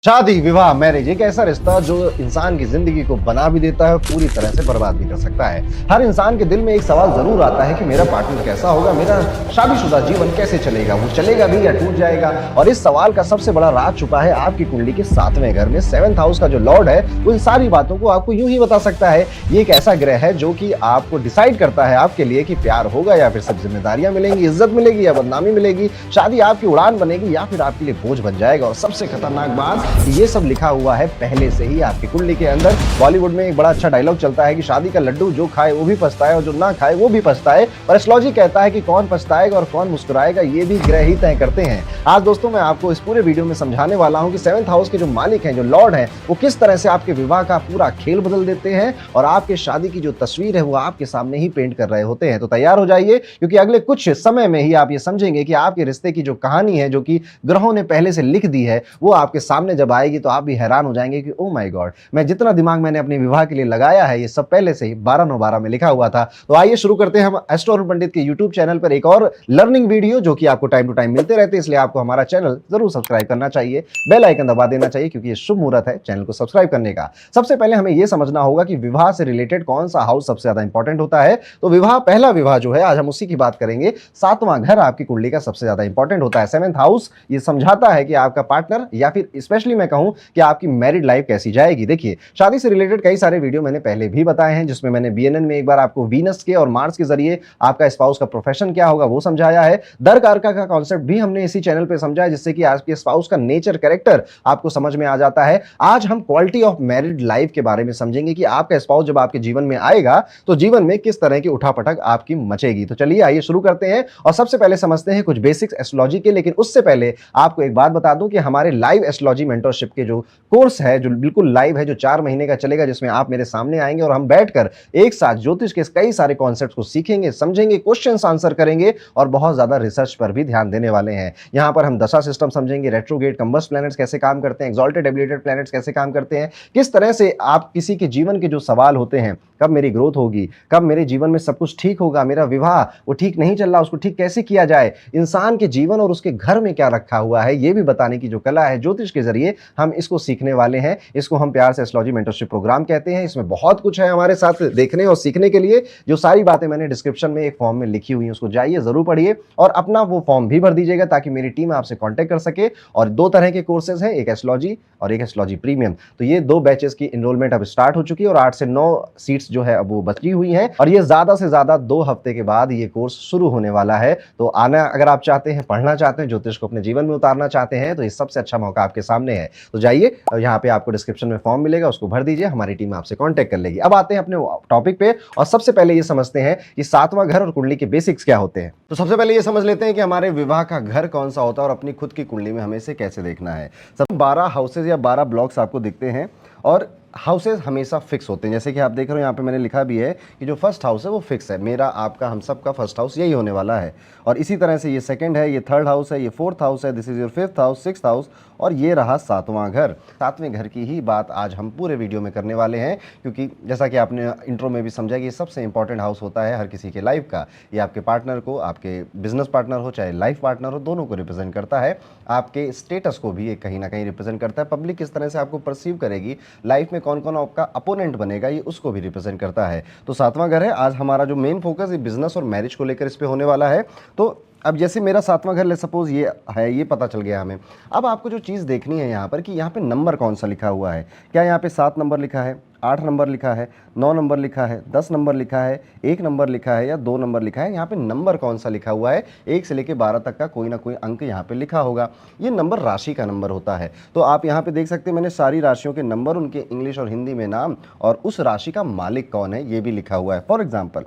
शादी, विवाह, मैरिज एक ऐसा रिश्ता जो इंसान की जिंदगी को बना भी देता है और पूरी तरह से बर्बाद भी कर सकता है। हर इंसान के दिल में एक सवाल जरूर आता है कि मेरा पार्टनर कैसा होगा, मेरा शादीशुदा जीवन कैसे चलेगा, वो चलेगा भी या टूट जाएगा। और इस सवाल का सबसे बड़ा राज छुपा है आपकी कुंडली के 7वें घर में। 7th हाउस का जो लॉर्ड है वो इन सारी बातों को आपको यूं ही बता सकता है। ये एक ऐसा ग्रह है जो कि आपको डिसाइड करता है आपके लिए कि प्यार होगा या फिर सब जिम्मेदारियां मिलेंगी, इज्जत मिलेगी या बदनामी मिलेगी, शादी आपकी उड़ान बनेगी या फिर आपके लिए बोझ बन जाएगा। और सबसे खतरनाक बात, ये सब लिखा हुआ है पहले से ही आपकी कुंडली के अंदर। बॉलीवुड में एक बड़ा अच्छा डायलॉग चलता है कि शादी का लड्डू जो खाए वो भी पछताए और जो ना खाए वो भी पछताए। पर एस्ट्रोलॉजी कहता है कि कौन पछताएगा और कौन मुस्कुराएगा ये भी ग्रह ही तय करते हैं। आज दोस्तों मैं आपको इस पूरे वीडियो में समझाने वाला हूं कि 7th हाउस के जो मालिक हैं, जो लॉर्ड हैं, वो किस तरह से आपके विवाह का पूरा खेल बदल देते हैं और आपके शादी की जो तस्वीर है वो आपके सामने ही पेंट कर रहे होते हैं। तो तैयार हो जाइए, क्योंकि अगले कुछ समय में ही आप ये समझेंगे कि आपके रिश्ते की जो कहानी है, जो कि ग्रहों ने पहले से लिख दी है, वो आपके सामने जब आएगी तो आप भी हैरान हो जाएंगे कि ओ माय गॉड, मैं जितना दिमाग मैंने अपने विवाह के लिए लगाया है ये सब पहले से ही 12/9/12 में लिखा हुआ था। तो आइए शुरू करते हैं हम एस्ट्रो अरुण पंडित के यूट्यूब चैनल पर एक और लर्निंग वीडियो, जो कि आपको टाइम टू टाइम मिलते रहते हैं, इसलिए आपको हमारा चैनल जरूर सब्सक्राइब करना चाहिए, बेल आइकन दबा देना चाहिए, क्योंकि ये शुभ मुहूर्त है चैनल को सब्सक्राइब करने का। सबसे पहले हमें यह समझना होगा कि विवाह से रिलेटेड कौन सा हाउस सबसे ज्यादा इंपॉर्टेंट होता है। तो विवाह, पहला विवाह जो है, आज हम उसी की बात करेंगे। 7वां घर आपकी कुंडली का सबसे ज्यादा इंपॉर्टेंट होता है। 7th हाउस ये समझाता है कि आपका पार्टनर या फिर स्पेशली मैं कहूं कि आपकी मैरिड लाइफ कैसी जाएगी। देखिए, शादी से रिलेटेड कई सारे वीडियो मैंने पहले भी बताए हैं, जिसमें मैंने बीएनएन में एक बार आपको वीनस के और मार्स के जरिए आपका स्पाउस का प्रोफेशन क्या होगा वो समझाया है। दर कारका का कॉन्सेप्ट भी हमने इसी चैनल पे समझा है, जिससे कि आपके स्पाउस का नेचर, कैरेक्टर आपको समझ में आ जाता है। आज हम क्वालिटी ऑफ मैरिड लाइफ के बारे में समझेंगे कि आपका स्पाउस जब आपके जीवन में आएगा तो जीवन में किस तरह की उठापटक आपकी मचेगी। तो चलिए आइए शुरू करते हैं और सबसे पहले समझते हैं कुछ बेसिक्स एस्ट्रोलॉजी के। लेकिन उससे पहले आपको एक बात बता दूं कि हमारे लाइव एस्ट्रोलॉजी मेंटरशिप के जो कोर्स है, जो बिल्कुल लाइव है, जो 4 महीने का चलेगा, जिसमें आप मेरे सामने आएंगे और हम बैठकर एक साथ ज्योतिष के कई सारे कॉन्सेप्ट्स को सीखेंगे, समझेंगे, क्वेश्चंस आंसर करेंगे और बहुत ज्यादा रिसर्च पर भी ध्यान देने वाले हैं। यहां पर हम दशा सिस्टम समझेंगे, रेट्रोग्रेड कंबस्ट प्लैनेट्स कैसे काम करते हैं, एक्सॉल्टेड एबिलिटेड प्लैनेट्स कैसे काम करते हैं, किस तरह से आप किसी के जीवन के जो सवाल होते हैं, कब मेरी ग्रोथ होगी, कब मेरे जीवन में सब कुछ ठीक होगा, मेरा विवाह वो ठीक नहीं चल रहा, उसको ठीक कैसे किया जाए, इंसान के जीवन और उसके घर में क्या रखा हुआ है, ये भी बताने की जो कला है ज्योतिष के जरिए हम इसको सीखने वाले हैं। इसको हम प्यार से एस्ट्रोलॉजी मेंटरशिप प्रोग्राम कहते हैं। इसमें बहुत कुछ है हमारे साथ देखने और सीखने के लिए। जो सारी बातें मैंने डिस्क्रिप्शन में एक फॉर्म में लिखी हुई है, उसको जाइए जरूर पढ़िए और अपना वो फॉर्म भी भर दीजिएगा, ताकि मेरी टीम आपसे कांटेक्ट कर सके। और 2 तरह के कोर्सेज हैं, एक एस्ट्रोलॉजी और एक एस्ट्रोलॉजी प्रीमियम। तो ये 2 बैचेस की एनरोलमेंट अब स्टार्ट हो चुकी है और 8 से 9 सीट्स जो है अब वो बची हुई हैं और ये ज्यादा से ज्यादा 2 हफ्ते के बाद ये कोर्स शुरू होने वाला है। तो आना अगर आप चाहते हैं, पढ़ना चाहते हैं, ज्योतिष को अपने जीवन में उतारना चाहते हैं, तो ये सबसे अच्छा मौका आपके सामने है। तो जाइए, यहाँ पे आपको डिस्क्रिप्शन में फॉर्म मिलेगा, उसको भर दीजिए, हमारी टीम आपसे कांटेक्ट कर लेगी। अब आते हैं अपने टॉपिक पे और सबसे पहले ये समझते हैं कि 7वां घर और कुंडली के बेसिक्स क्या होते हैं। तो सबसे पहले ये समझ लेते हैं कि हमारे विवाह का घर कौन सा होता है और अपनी खुद की कुंडली में हमें इसे कैसे देखना है। सब 12 हाउसेज या 12 ब्लॉक्स आपको दिखते हैं और हाउसेज हमेशा फिक्स होते हैं। जैसे कि आप देख रहे हो, यहाँ पे मैंने लिखा भी है कि जो फर्स्ट हाउस है वो फिक्स है। मेरा, आपका, हम सब का फर्स्ट हाउस यही होने वाला है। और इसी तरह से ये सेकंड है, ये थर्ड हाउस है, ये फोर्थ हाउस है, this is your fifth house, sixth house और ये रहा 7वां घर। 7वें घर की ही बात आज हम पूरे वीडियो में करने वाले हैं, क्योंकि जैसा कि आपने इंट्रो में भी समझा कि ये सबसे इंपॉर्टेंट हाउस होता है हर किसी के लाइफ का। ये आपके पार्टनर को, आपके बिजनेस पार्टनर हो चाहे लाइफ पार्टनर हो, दोनों को रिप्रेजेंट करता है। आपके स्टेटस को भी ये कहीं ना कहीं रिप्रेजेंट करता है। पब्लिक किस तरह से आपको परसीव करेगी, लाइफ में कौन कौन आपका अपोनेंट बनेगा, ये उसको भी रिप्रेजेंट करता है। तो 7वां घर है। आज हमारा जो मेन फोकस है बिजनेस और मैरिज को लेकर इस पे होने वाला है। तो अब जैसे मेरा 7वां घर ले सपोज ये है, ये पता चल गया हमें। अब आपको जो चीज़ देखनी है यहाँ पर कि यहाँ पे नंबर कौन सा लिखा हुआ है। क्या यहाँ पे 7 नंबर लिखा है, 8 नंबर लिखा है, 9 नंबर लिखा है, 10 नंबर लिखा है, 1 नंबर लिखा है या 2 नंबर लिखा है। यहाँ पे नंबर कौन सा लिखा हुआ है, 1 से लेकर 12 तक का कोई ना कोई अंक यहाँ पे लिखा होगा। ये नंबर राशि का नंबर होता है। तो आप यहाँ पे देख सकते हैं, मैंने सारी राशियों के नंबर, उनके इंग्लिश और हिंदी में नाम और उस राशि का मालिक कौन है ये भी लिखा हुआ है। फॉर एग्जाम्पल,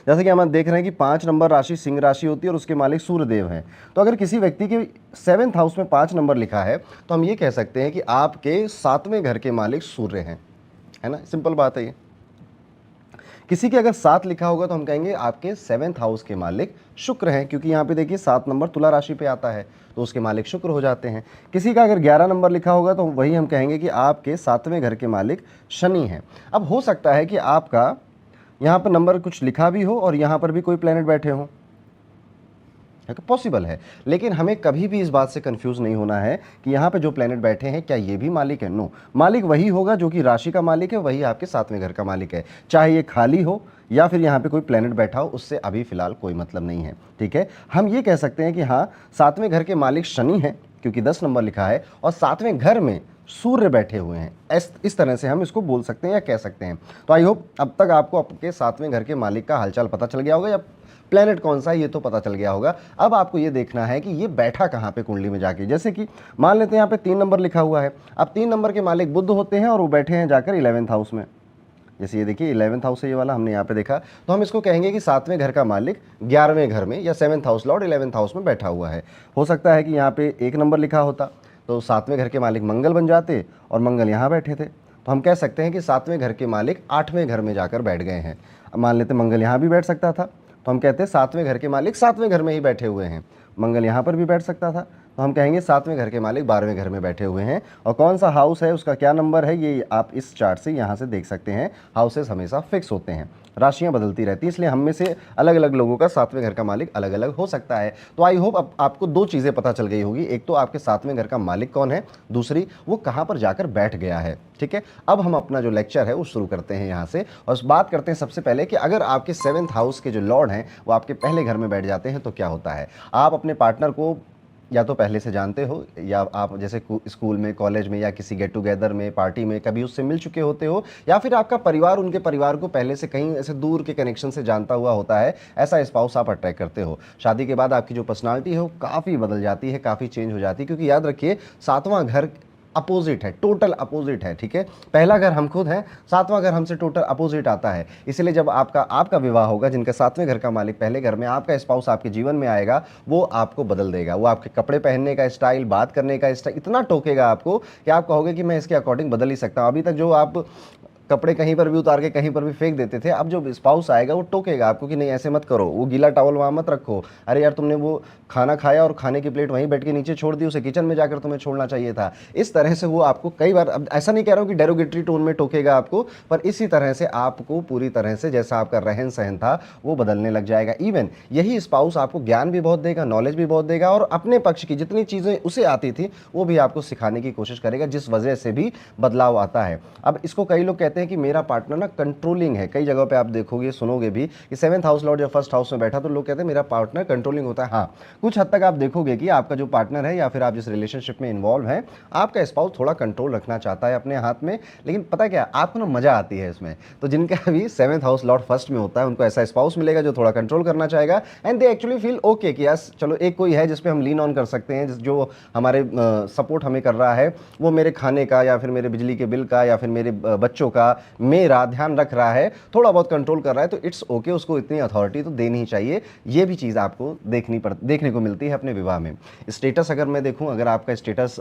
जैसे कि हम देख रहे हैं कि 5 नंबर राशि सिंह राशि होती है और उसके मालिक सूर्यदेव हैं। तो अगर किसी व्यक्ति के 7th हाउस में 5 नंबर लिखा है तो हम ये कह सकते हैं कि आपके 7वें घर के मालिक सूर्य हैं, है ना। सिंपल बात है ये। किसी के अगर 7 लिखा होगा तो हम कहेंगे आपके 7th हाउस के मालिक शुक्र हैं, क्योंकि यहाँ पे देखिए 7 नंबर तुला राशि पे आता है तो उसके मालिक शुक्र हो जाते हैं। किसी का अगर 11 नंबर लिखा होगा तो वही हम कहेंगे कि आपके 7वें घर के मालिक शनि हैं। अब हो सकता है कि आपका यहाँ पर नंबर कुछ लिखा भी हो और यहाँ पर भी कोई प्लैनेट बैठे हों, है तो पॉसिबल है। लेकिन हमें कभी भी इस बात से कंफ्यूज नहीं होना है कि यहाँ पे जो प्लेनेट बैठे हैं क्या ये भी मालिक है। नो, मालिक वही होगा जो कि राशि का मालिक है, वही आपके 7वें घर का मालिक है। चाहे ये खाली हो या फिर यहाँ पे कोई प्लेनेट बैठा हो, उससे अभी फिलहाल कोई मतलब नहीं है। ठीक है, हम ये कह सकते हैं कि हाँ, 7वें घर के मालिक शनि है क्योंकि 10 नंबर लिखा है, और 7वें घर में सूर्य बैठे हुए हैं। इस तरह से हम इसको बोल सकते हैं या कह सकते हैं। तो आई होप अब तक आपको आपके 7वें घर के मालिक का हालचाल पता चल गया होगा, या प्लेनेट कौन सा है ये तो पता चल गया होगा। अब आपको ये देखना है कि ये बैठा कहाँ पे कुंडली में जाके। जैसे कि मान लेते हैं यहाँ पे 3 नंबर लिखा हुआ है। अब 3 नंबर के मालिक बुध होते हैं और वो बैठे हैं जाकर 11th हाउस में। जैसे ये देखिए 11th हाउस है ये वाला, हमने यहाँ पे देखा, तो हम इसको कहेंगे कि 7वें घर का मालिक 11वें घर में, या 7th house Lord 11th house में बैठा हुआ है। हो सकता है कि यहाँ पे 1 नंबर लिखा होता तो 7वें घर के मालिक मंगल बन जाते, और मंगल यहाँ बैठे थे, तो हम कह सकते हैं कि 7वें घर के मालिक 8वें घर में जाकर बैठ गए हैं। अब मान लेते मंगल यहाँ भी बैठ सकता था, तो हम कहते हैं 7वें घर के मालिक 7वें घर में ही बैठे हुए हैं। मंगल यहाँ पर भी बैठ सकता था, तो हम कहेंगे 7वें घर के मालिक 12वें घर में बैठे हुए हैं। और कौन सा हाउस है, उसका क्या नंबर है, ये आप इस चार्ट से यहाँ से देख सकते हैं। हाउसेस हमेशा फिक्स होते हैं, राशियां बदलती रहती हैं, इसलिए हम में से अलग अलग लोगों का 7वें घर का मालिक अलग अलग हो सकता है। तो आई होप अब आपको 2 चीज़ें पता चल गई होगी, एक तो आपके 7वें घर का मालिक कौन है, दूसरी वो कहाँ पर जाकर बैठ गया है। ठीक है, अब हम अपना जो लेक्चर है वो शुरू करते हैं यहाँ से, और बात करते हैं सबसे पहले कि अगर आपके 7th हाउस के जो लॉर्ड हैं वो आपके पहले घर में बैठ जाते हैं तो क्या होता है। आप अपने पार्टनर को या तो पहले से जानते हो, या आप जैसे स्कूल में, कॉलेज में, या किसी गेट टुगेदर में, पार्टी में कभी उससे मिल चुके होते हो, या फिर आपका परिवार उनके परिवार को पहले से कहीं ऐसे दूर के कनेक्शन से जानता हुआ होता है। ऐसा स्पाउस आप अट्रैक्ट करते हो। शादी के बाद आपकी जो पर्सनालिटी है वो काफ़ी बदल जाती है, काफ़ी चेंज हो जाती है, क्योंकि याद रखिए 7वां घर अपोजिट है, टोटल अपोजिट है। ठीक है, पहला घर हम खुद हैं, 7वां घर हमसे टोटल अपोजिट आता है। इसलिए जब आपका विवाह होगा, जिनका 7वें घर का मालिक पहले घर में, आपका स्पाउस आपके जीवन में आएगा, वो आपको बदल देगा। वो आपके कपड़े पहनने का स्टाइल, बात करने का स्टाइल इतना टोकेगा आपको कि आप कहोगे कि मैं इसके अकॉर्डिंग बदल ही सकता हूँ। अभी तक जो आप कपड़े कहीं पर भी उतार के कहीं पर भी फेंक देते थे, अब जो स्पाउस आएगा वो टोकेगा आपको कि नहीं ऐसे मत करो, वो गीला टॉवल वहाँ मत रखो, अरे यार तुमने वो खाना खाया और खाने की प्लेट वहीं बैठ के नीचे छोड़ दी, उसे किचन में जाकर तुम्हें छोड़ना चाहिए था। इस तरह से वो आपको कई बार, अब ऐसा नहीं कह रहा हूँ कि डेरोगेटरी टोन में टोकेगा आपको, पर इसी तरह से आपको पूरी तरह से जैसा आपका रहन सहन था वो बदलने लग जाएगा। इवन यही स्पाउस आपको ज्ञान भी बहुत देगा, नॉलेज भी बहुत देगा, और अपने पक्ष की जितनी चीज़ें उसे आती थी वो भी आपको सिखाने की कोशिश करेगा, जिस वजह से भी बदलाव आता है। अब इसको कई लोग कहते हैं कि मेरा पार्टनर ना कंट्रोलिंग है। कई जगहों पे आप देखोगे, सुनोगे भी कि 7th हाउस लॉर्ड जब 1st हाउस में बैठा तो लोग कहते हैं मेरा पार्टनर कंट्रोलिंग होता है। हाँ, कुछ हद तक आप देखोगे कि आपका जो पार्टनर है या फिर आप जिस रिलेशनशिप में इन्वॉल्व हैं, आपका स्पाउस थोड़ा कंट्रोल रखना चाहता है अपने हाथ में, लेकिन पता क्या, आपको ना मजा आती है इसमें। तो जिनका अभी 7th हाउस लॉर्ड 1st में होता है, उनको ऐसा स्पाउस मिलेगा जो थोड़ा कंट्रोल करना चाहेगा, and they actually feel okay कि यस चलो एक कोई है जिसपे हम लीन ऑन कर सकते हैं, जो हमारे सपोर्ट हमें कर रहा है, वो मेरे खाने का या फिर मेरे बिजली के बिल का या फिर मेरे बच्चों का मेरा ध्यान रख रहा है, थोड़ा बहुत कंट्रोल कर रहा है, तो इट्स ओके, उसको इतनी अथॉरिटी तो देनी ही चाहिए। ये भी चीज़ आपको देखने को मिलती है अपने विवाह में। स्टेटस अगर मैं देखूं, अगर आपका स्टेटस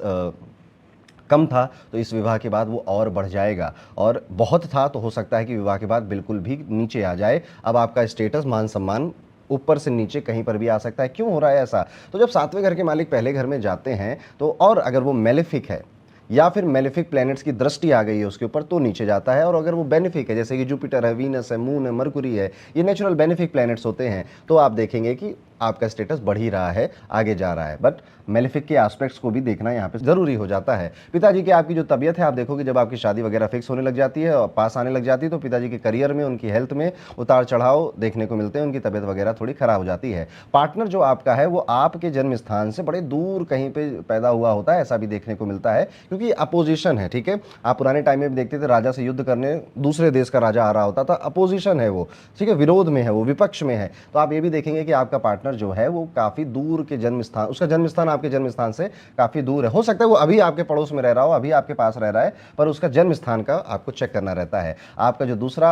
कम था तो इस विवाह के बाद वो और बढ़ जाएगा, और बहुत था तो हो सकता है कि विवाह के बाद बिल्कुल भी नीचे आ जाए। अब आपका स्टेटस, मान सम्मान ऊपर से नीचे कहीं पर भी आ सकता है। क्यों हो रहा है ऐसा? तो जब 7वें घर के मालिक पहले घर में जाते हैं तो, और अगर वो मेलेफिक है या फिर मेलेफिक प्लैनेट्स की दृष्टि आ गई है उसके ऊपर, तो नीचे जाता है। और अगर वो बेनिफिक है, जैसे कि जुपिटर है, वीनस है, मून है, मरकुरी है, ये नेचुरल बेनिफिक प्लैनेट्स होते हैं, तो आप देखेंगे कि आपका स्टेटस बढ़ ही रहा है, आगे जा रहा है। बट मेलेफिक के एस्पेक्ट्स को भी देखना यहाँ पे जरूरी हो जाता है। पिताजी की आपकी जो तबीयत है, आप देखोगे जब आपकी शादी वगैरह फिक्स होने लग जाती है और पास आने लग जाती है, तो पिताजी के करियर में, उनकी हेल्थ में उतार चढ़ाव देखने को मिलते हैं, उनकी तबीयत वगैरह थोड़ी खराब हो जाती है। पार्टनर जो आपका है वो आपके जन्म स्थान से बड़े दूर कहीं पे पैदा हुआ होता है, ऐसा भी देखने को मिलता है, क्योंकि अपोजिशन है। ठीक है, आप पुराने टाइम में भी देखते थे, राजा से युद्ध करने दूसरे देश का राजा आ रहा होता था, अपोजिशन है वो, ठीक है, विरोध में है वो, विपक्ष में है। तो आप ये भी देखेंगे कि आपका पार्टनर जो है वो काफी दूर के जन्म स्थान, उसका जन्म स्थान आपके जन्म स्थान से काफी दूर है। हो सकता है वो अभी आपके पड़ोस में रह रहा हो, अभी आपके पास रह रहा है, पर उसका जन्म स्थान का आपको चेक करना रहता है। आपका जो दूसरा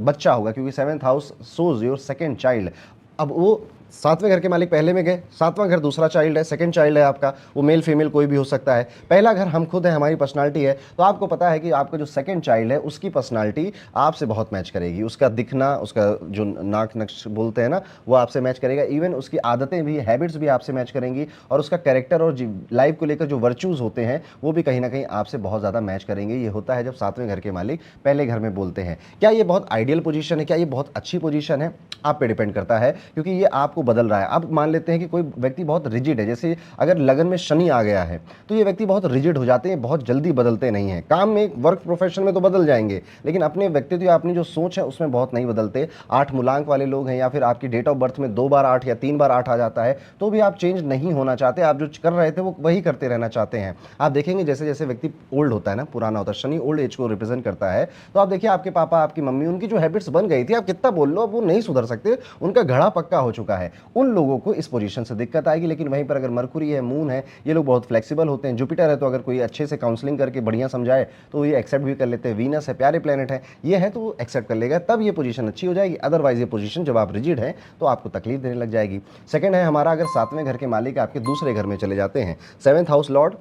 बच्चा होगा, क्योंकि 7th house shows your second child, अब वो 7वें घर के मालिक पहले में गए, 7वां घर दूसरा चाइल्ड है, सेकंड चाइल्ड है आपका, वो मेल फीमेल कोई भी हो सकता है। पहला घर हम खुद है, हमारी पर्सनालिटी है, तो आपको पता है कि आपका जो सेकंड चाइल्ड है उसकी पर्सनालिटी आपसे बहुत मैच करेगी। उसका दिखना, उसका जो नाक नक्श बोलते हैं ना, वो आपसे मैच करेगा। इवन उसकी आदतें भी, हैबिट्स भी आपसे मैच करेंगी, और उसका कैरेक्टर और लाइफ को लेकर जो वर्चूज़ होते हैं वो भी कहीं ना कहीं आपसे बहुत ज़्यादा मैच करेंगे। ये होता है जब 7वें घर के मालिक पहले घर में बोलते हैं। क्या ये बहुत आइडियल पोजीशन है, क्या ये बहुत अच्छी पोजीशन है? आप पे डिपेंड करता है, क्योंकि ये आपको बदल रहा है। अब मान लेते हैं कि कोई व्यक्ति बहुत रिजिड है, जैसे अगर लगन में शनि आ गया है तो ये व्यक्ति बहुत रिजिड हो जाते हैं, बहुत जल्दी बदलते नहीं हैं। काम में, वर्क प्रोफेशन में तो बदल जाएंगे, लेकिन अपने व्यक्तित्व या अपनी जो सोच है उसमें बहुत नहीं बदलते। 8 मूलांक वाले लोग हैं या फिर आपकी डेट ऑफ बर्थ में 2 बार 8 या 3 बार 8 आ जाता है तो भी आप चेंज नहीं होना चाहते, आप जो कर रहे थे वो वही करते रहना चाहते हैं। आप देखेंगे जैसे जैसे व्यक्ति ओल्ड होता है ना, पुराना होता है, शनि ओल्ड एज को रिप्रेजेंट करता है, तो आप देखिए आपके पापा, आपकी मम्मी, उनकी जो हैबिट्स बन गई थी, आप कितना बोल लो, अब वो नहीं सुधर सकते, उनका घड़ा पक्का हो चुका है। उन लोगों को इस पोजीशन से दिक्कत आएगी। लेकिन वहीं पर अगर मरकुरी है, मून है, ये लोग बहुत फ्लेक्सिबल होते हैं। जुपिटर है तो अगर कोई अच्छे से काउंसलिंग करके बढ़िया समझाए तो ये एक्सेप्ट भी कर लेते हैं। वीनस है, प्यारे प्लेनेट है, ये है तो वो एक्सेप्ट कर लेगा, तब ये पोजीशन अच्छी हो जाएगी। अदरवाइज ये पोजीशन जब आप रिजिड हैं तो आपको तकलीफ देने लग जाएगी। सेकंड है हमारा, अगर 7वें घर के मालिक आपके दूसरे घर में चले जाते हैं, 7th house lord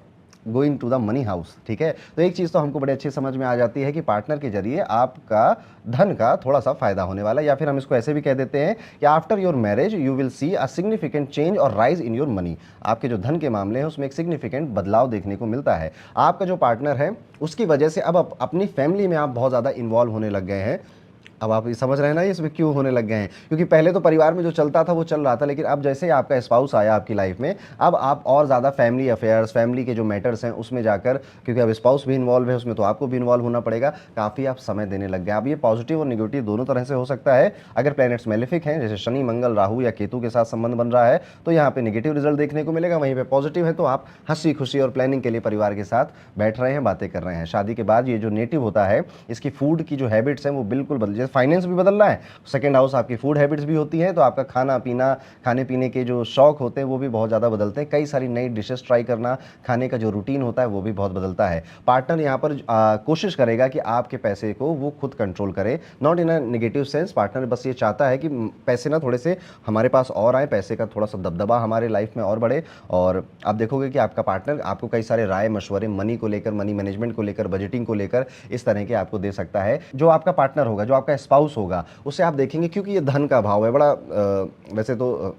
going to the money house, ठीक है, तो एक चीज़ तो हमको बड़े अच्छे समझ में आ जाती है कि पार्टनर के जरिए आपका धन का थोड़ा सा फायदा होने वाला है, या फिर हम इसको ऐसे भी कह देते हैं कि after your marriage you will see a significant change और राइज इन योर मनी। आपके जो धन के मामले हैं उसमें एक सिग्निफिकेंट बदलाव देखने को मिलता है। आपका जो पार्टनर है उसकी वजह से अब अपनी फैमिली में आप बहुत ज़्यादा इन्वॉल्व होने लग गए हैं। अब आप ये समझ रहे हैं ना ये इसमें क्यों होने लग गए हैं, क्योंकि पहले तो परिवार में जो चलता था वो चल रहा था, लेकिन अब जैसे ही आपका स्पाउस आया आपकी लाइफ में, अब आप और ज़्यादा फैमिली अफेयर्स, फैमिली के जो मैटर्स हैं उसमें जाकर, क्योंकि अब स्पाउस भी इन्वॉल्व है उसमें तो आपको भी इन्वॉल्व होना पड़ेगा, काफ़ी आप समय देने लग गए। अब ये पॉजिटिव और निगेटिव दोनों तरह से हो सकता है। अगर प्लैनेट्स मेलेफिक हैं, जैसे शनि, मंगल, राहु या केतु के साथ संबंध बन रहा है तो यहाँ पे नेगेटिव रिजल्ट देखने को मिलेगा। वहीं पे पॉजिटिव है तो आप हंसी खुशी और प्लानिंग के लिए परिवार के साथ बैठ रहे हैं, बातें कर रहे हैं। शादी के बाद ये जो नेटिव होता है, इसकी फूड की जो हैबिट्स हैं वो बिल्कुल बदल, जैसे फाइनेंस भी बदल रहा है, सेकंड हाउस आपकी फूड हैबिट्स भी होती है, तो आपका खाना पीना, खाने पीने के जो शौक होते हैं वो भी बहुत ज़्यादा बदलते हैं। कई सारी नई डिशेस ट्राई करना, खाने का जो रूटीन होता है वो भी बहुत बदलता है। पार्टनर यहाँ पर कोशिश करेगा कि आपके पैसे को वो खुद कंट्रोल करे, not in a negative sense. Partner बस ये चाहता है कि पैसे ना थोड़े से हमारे पास और आए, पैसे का थोड़ा सा दबदबा हमारे लाइफ में और बढ़े। और आप देखोगे कि आपका पार्टनर आपको कई सारे राय मशवरे मनी को लेकर, मनी मैनेजमेंट को लेकर, बजटिंग को लेकर इस तरह के आपको दे सकता है। जो आपका पार्टनर होगा, जो आपका स्पाउस होगा, उससे आप देखेंगे, क्योंकि ये धन का भाव है, बड़ा वैसे तो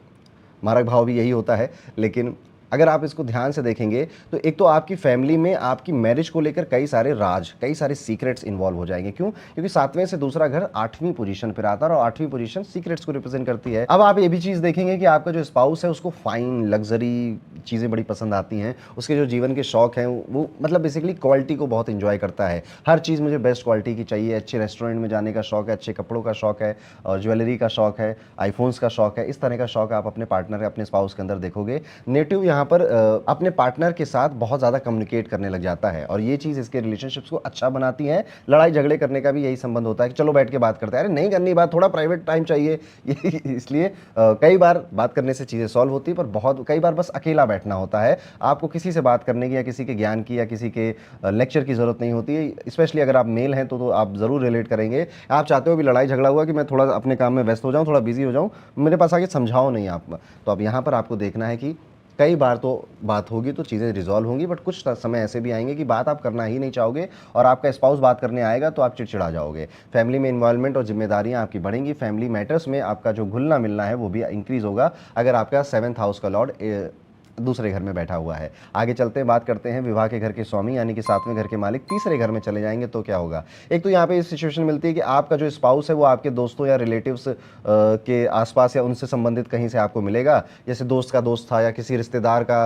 मारक भाव भी यही होता है, लेकिन अगर आप इसको ध्यान से देखेंगे तो एक तो आपकी फैमिली में आपकी मैरिज को लेकर कई सारे राज, कई सारे सीक्रेट्स इन्वॉल्व हो जाएंगे। क्यों? क्योंकि 7वें से दूसरा घर 8वीं पोजीशन पर आता है और 8वीं पोजीशन सीक्रेट्स को रिप्रेजेंट करती है। अब आप ये भी चीज़ देखेंगे कि आपका जो स्पाउस है उसको फाइन लग्जरी चीज़ें बड़ी पसंद आती हैं, उसके जो जीवन के शौक हैं वो मतलब बेसिकली क्वालिटी को बहुत इंजॉय करता है। हर चीज़ मुझे बेस्ट क्वालिटी की चाहिए, अच्छे रेस्टोरेंट में जाने का शौक है, अच्छे कपड़ों का शौक है, और ज्वेलरी का शौक है, आईफोन्स का शौक है। इस तरह का शौक आप अपने पार्टनर, अपने स्पाउस के अंदर देखोगे। नेटिव यहाँ पर अपने पार्टनर के साथ बहुत ज़्यादा कम्युनिकेट करने लग जाता है और ये चीज़ इसके रिलेशनशिप्स को अच्छा बनाती है। लड़ाई झगड़े करने का भी यही संबंध होता है कि चलो बैठ के बात करते हैं, अरे नहीं करनी बात, थोड़ा प्राइवेट टाइम चाहिए इसलिए कई बार बात करने से चीज़ें सॉल्व होती है, पर बहुत कई बार बस अकेला बैठना होता है। आपको किसी से बात करने की या किसी के ज्ञान की या किसी के लेक्चर की ज़रूरत नहीं होती है। स्पेशली अगर आप मेल हैं तो आप ज़रूर रिलेट करेंगे। आप चाहते हो भी लड़ाई झगड़ा हुआ कि मैं थोड़ा अपने काम में व्यस्त हो जाऊँ, थोड़ा बिजी हो जाऊँ, मेरे पास आके समझाओ नहीं आप। तो अब यहाँ पर आपको देखना है कि कई बार तो बात होगी तो चीज़ें रिजॉल्व होंगी, बट कुछ समय ऐसे भी आएंगे कि बात आप करना ही नहीं चाहोगे और आपका स्पाउस बात करने आएगा तो आप चिड़चिड़ा जाओगे। फैमिली में इन्वॉल्वमेंट और जिम्मेदारियां आपकी बढ़ेंगी। फैमिली मैटर्स में आपका जो घुलना मिलना है वो भी इंक्रीज होगा अगर आपका 7th हाउस का लॉर्ड दूसरे घर में बैठा हुआ है। आगे चलते हैं, बात करते हैं विवाह के घर के स्वामी यानी कि 7वें घर के मालिक तीसरे घर में चले जाएंगे तो क्या होगा। एक तो यहाँ पे इस सिचुएशन मिलती है कि आपका जो स्पाउस है वो आपके दोस्तों या रिलेटिव्स के आसपास या उनसे संबंधित कहीं से आपको मिलेगा। जैसे दोस्त का दोस्त था या किसी रिश्तेदार का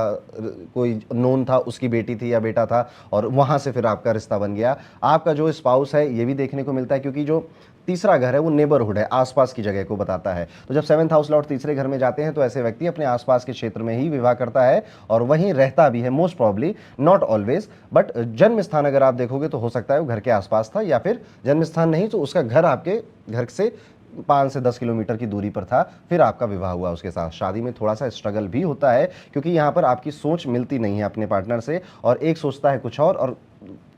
कोई नोन था, उसकी बेटी थी या बेटा था और वहाँ से फिर आपका रिश्ता बन गया। आपका जो स्पाउस है ये भी देखने को मिलता है, क्योंकि जो तीसरा घर है वो नेबरहुड है, आसपास की जगह को बताता है। तो जब 7th हाउस लॉर्ड तीसरे घर में जाते हैं तो ऐसे व्यक्ति अपने आसपास के क्षेत्र में ही विवाह करता है और वहीं रहता भी है, most probably, not always, but जन्म स्थान अगर आप देखोगे तो हो सकता है वो घर के आसपास था, या फिर जन्म स्थान नहीं तो उसका घर आपके घर से 5 से 10 किलोमीटर की दूरी पर था, फिर आपका विवाह हुआ उसके साथ। शादी में थोड़ा सा स्ट्रगल भी होता है क्योंकि यहाँ पर आपकी सोच मिलती नहीं है अपने पार्टनर से, और एक सोचता है कुछ और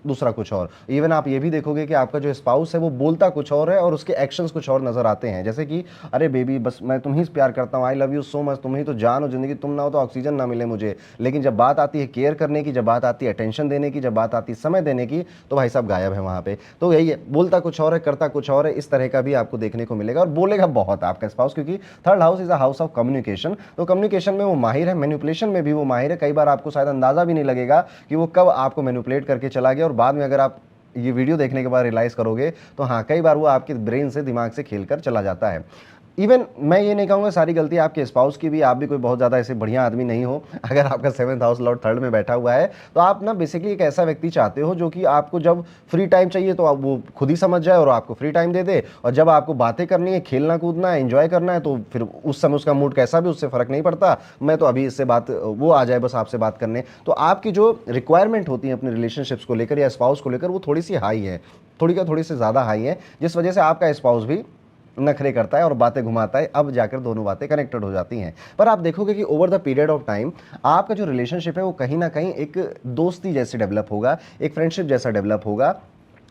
दूसरा कुछ और। इवन आप ये भी देखोगे कि आपका जो स्पाउस है वो बोलता कुछ और है और उसके एक्शंस कुछ और नजर आते हैं, जैसे कि अरे बेबी बस मैं तुम ही से प्यार करता हूँ, I love you so much, तुम ही तो जान हो जिंदगी, तुम ना हो तो ऑक्सीजन ना मिले मुझे। लेकिन जब बात आती है केयर करने की, जब बात आती है अटेंशन देने की, जब बात आती है समय देने की, तो भाई साहब गायब है वहाँ पे। तो यही है, बोलता कुछ और है, करता कुछ और है, इस तरह का भी आपको देखने को मिलेगा। और बोलेगा बहुत आपका स्पाउस, क्योंकि 3rd house is a house of communication, तो कम्युनिकेशन में वो माहिर है, मैनिपुलेशन में भी वो माहिर है। कई बार आपको शायद अंदाजा भी नहीं लगेगा कि वो कब आपको मैनिपुलेट करके चला गया, और बाद में अगर आप ये वीडियो देखने के बाद रियलाइज करोगे तो हाँ, कई बार वो आपके ब्रेन से, दिमाग से खेल कर चला जाता है। इवन मैं ये नहीं कहूँगा सारी गलती आपके स्पाउस की भी, आप भी कोई बहुत ज़्यादा ऐसे बढ़िया आदमी नहीं हो। अगर आपका 7th हाउस लॉर्ड 3rd में बैठा हुआ है, तो आप ना बेसिकली एक ऐसा व्यक्ति चाहते हो जो कि आपको जब फ्री टाइम चाहिए तो आप वो खुद ही समझ जाए और आपको फ्री टाइम दे दे, और जब आपको बातें करनी है, खेलना कूदना है, एंजॉय करना है, तो फिर उस समय उसका मूड कैसा भी, उससे फ़र्क नहीं पड़ता। मैं तो अभी इससे बात, वो आ जाए बस आपसे बात करने। तो आपकी जो रिक्वायरमेंट होती है अपने रिलेशनशिप्स को लेकर या स्पाउस को लेकर, वो थोड़ी सी हाई है, थोड़ी सी ज़्यादा हाई है, जिस वजह से आपका स्पाउस भी नखरे करता है और बातें घुमाता है। अब जाकर दोनों बातें कनेक्टेड हो जाती हैं। पर आप देखोगे कि over the period of time आपका जो रिलेशनशिप है वो कहीं ना कहीं एक दोस्ती जैसे डेवलप होगा, एक फ्रेंडशिप जैसा डेवलप होगा।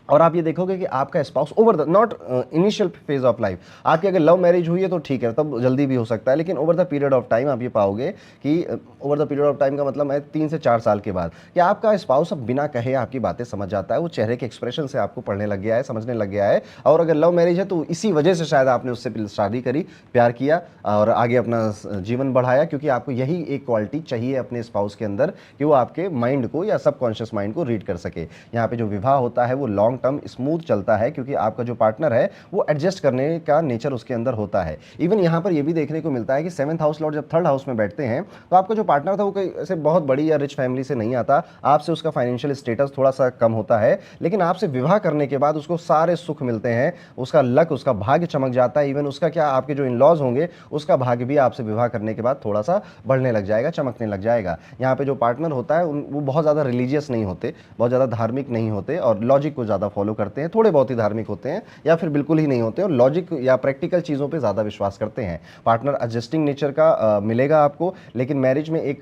और आप ये देखोगे कि आपका spouse over the not initial phase of life, आपकी अगर लव मैरिज हुई है तो ठीक है, तब जल्दी भी हो सकता है, लेकिन over the period of time आप ये पाओगे कि over the period of time का मतलब है 3 से 4 साल के बाद कि आपका स्पाउस अब बिना कहे आपकी बातें समझ जाता है, वो चेहरे के एक्सप्रेशन से आपको पढ़ने लग गया है, समझने लग गया है। और अगर लव मैरिज है तो इसी वजह से शायद आपने उससे शादी करी, प्यार किया और आगे अपना जीवन बढ़ाया, क्योंकि आपको यही एक क्वालिटी चाहिए अपने स्पाउस के अंदर कि वो आपके माइंड को या सबकॉन्शियस माइंड को रीड कर सके। यहाँ पे जो विवाह होता है वो लॉन्ग टर्म स्मूथ चलता है, क्योंकि आपका जो पार्टनर है वो एडजस्ट करने का नेचर उसके अंदर होता है। इवन यहाँ पर ये भी देखने को मिलता है कि 7th हाउस लॉर्ड जब 3rd हाउस में बैठते हैं, तो आपका जो पार्टनर था वो कोई ऐसे बहुत बड़ी या रिच फैमिली से नहीं आता, आपसे उसका फाइनेंशियल स्टेटस थोड़ा सा कम होता है, लेकिन आपसे विवाह करने के बाद उसको सारे सुख मिलते हैं, उसका लक, उसका भाग्य चमक जाता है। इवन उसका क्या, आपके जो इन लॉज होंगे उसका भाग्य भी आपसे विवाह करने के बाद थोड़ा सा बढ़ने लग जाएगा, चमकने लग जाएगा। यहाँ पे जो पार्टनर होता है वो बहुत ज़्यादा रिलीजियस नहीं होते, बहुत ज़्यादा धार्मिक नहीं होते और लॉजिक को ज़्यादा फॉलो करते हैं, थोड़े बहुत ही धार्मिक होते हैं या फिर बिल्कुल ही नहीं होते और लॉजिक या प्रैक्टिकल चीज़ों पे ज़्यादा विश्वास करते हैं। पार्टनर एडजस्टिंग नेचर का मिलेगा आपको, लेकिन मैरिज में एक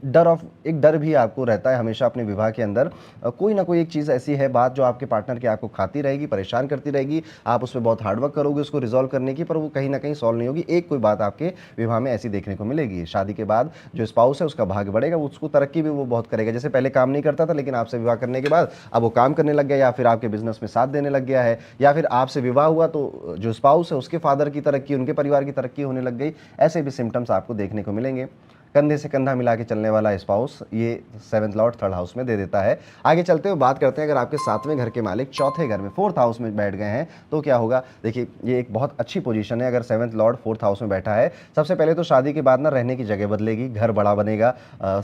डर भी आपको रहता है हमेशा अपने विवाह के अंदर। कोई ना कोई एक चीज़ ऐसी है, बात जो आपके पार्टनर की आपको खाती रहेगी, परेशान करती रहेगी, आप उस पर बहुत हार्डवर्क करोगे उसको रिजॉल्व करने की, पर वो कहीं ना कहीं सॉल्व नहीं होगी। एक कोई बात आपके विवाह में ऐसी देखने को मिलेगी। शादी के बाद जो स्पाउस है उसका भाग्य बढ़ेगा, उसको तरक्की भी वो बहुत करेगा। जैसे पहले काम नहीं करता था, लेकिन आपसे विवाह करने के बाद अब वो काम करने लग गया, या फिर आपके बिजनेस में साथ देने लग गया है, या फिर आपसे विवाह हुआ तो जो स्पाउस है उसके फादर की तरक्की, उनके परिवार की तरक्की होने लग गई। ऐसे भी सिम्टम्स आपको देखने को मिलेंगे। कंधे से कंधा मिला के चलने वाला स्पाउस ये 7th लॉर्ड 3rd हाउस में दे देता है। आगे चलते हुए बात करते हैं, अगर आपके 7वें घर के मालिक 4थे घर में 4th हाउस में बैठ गए हैं तो क्या होगा। देखिए ये एक बहुत अच्छी पोजीशन है। अगर 7th लॉर्ड 4th हाउस में बैठा है, सबसे पहले तो शादी के बाद ना रहने की जगह बदलेगी, घर बड़ा बनेगा,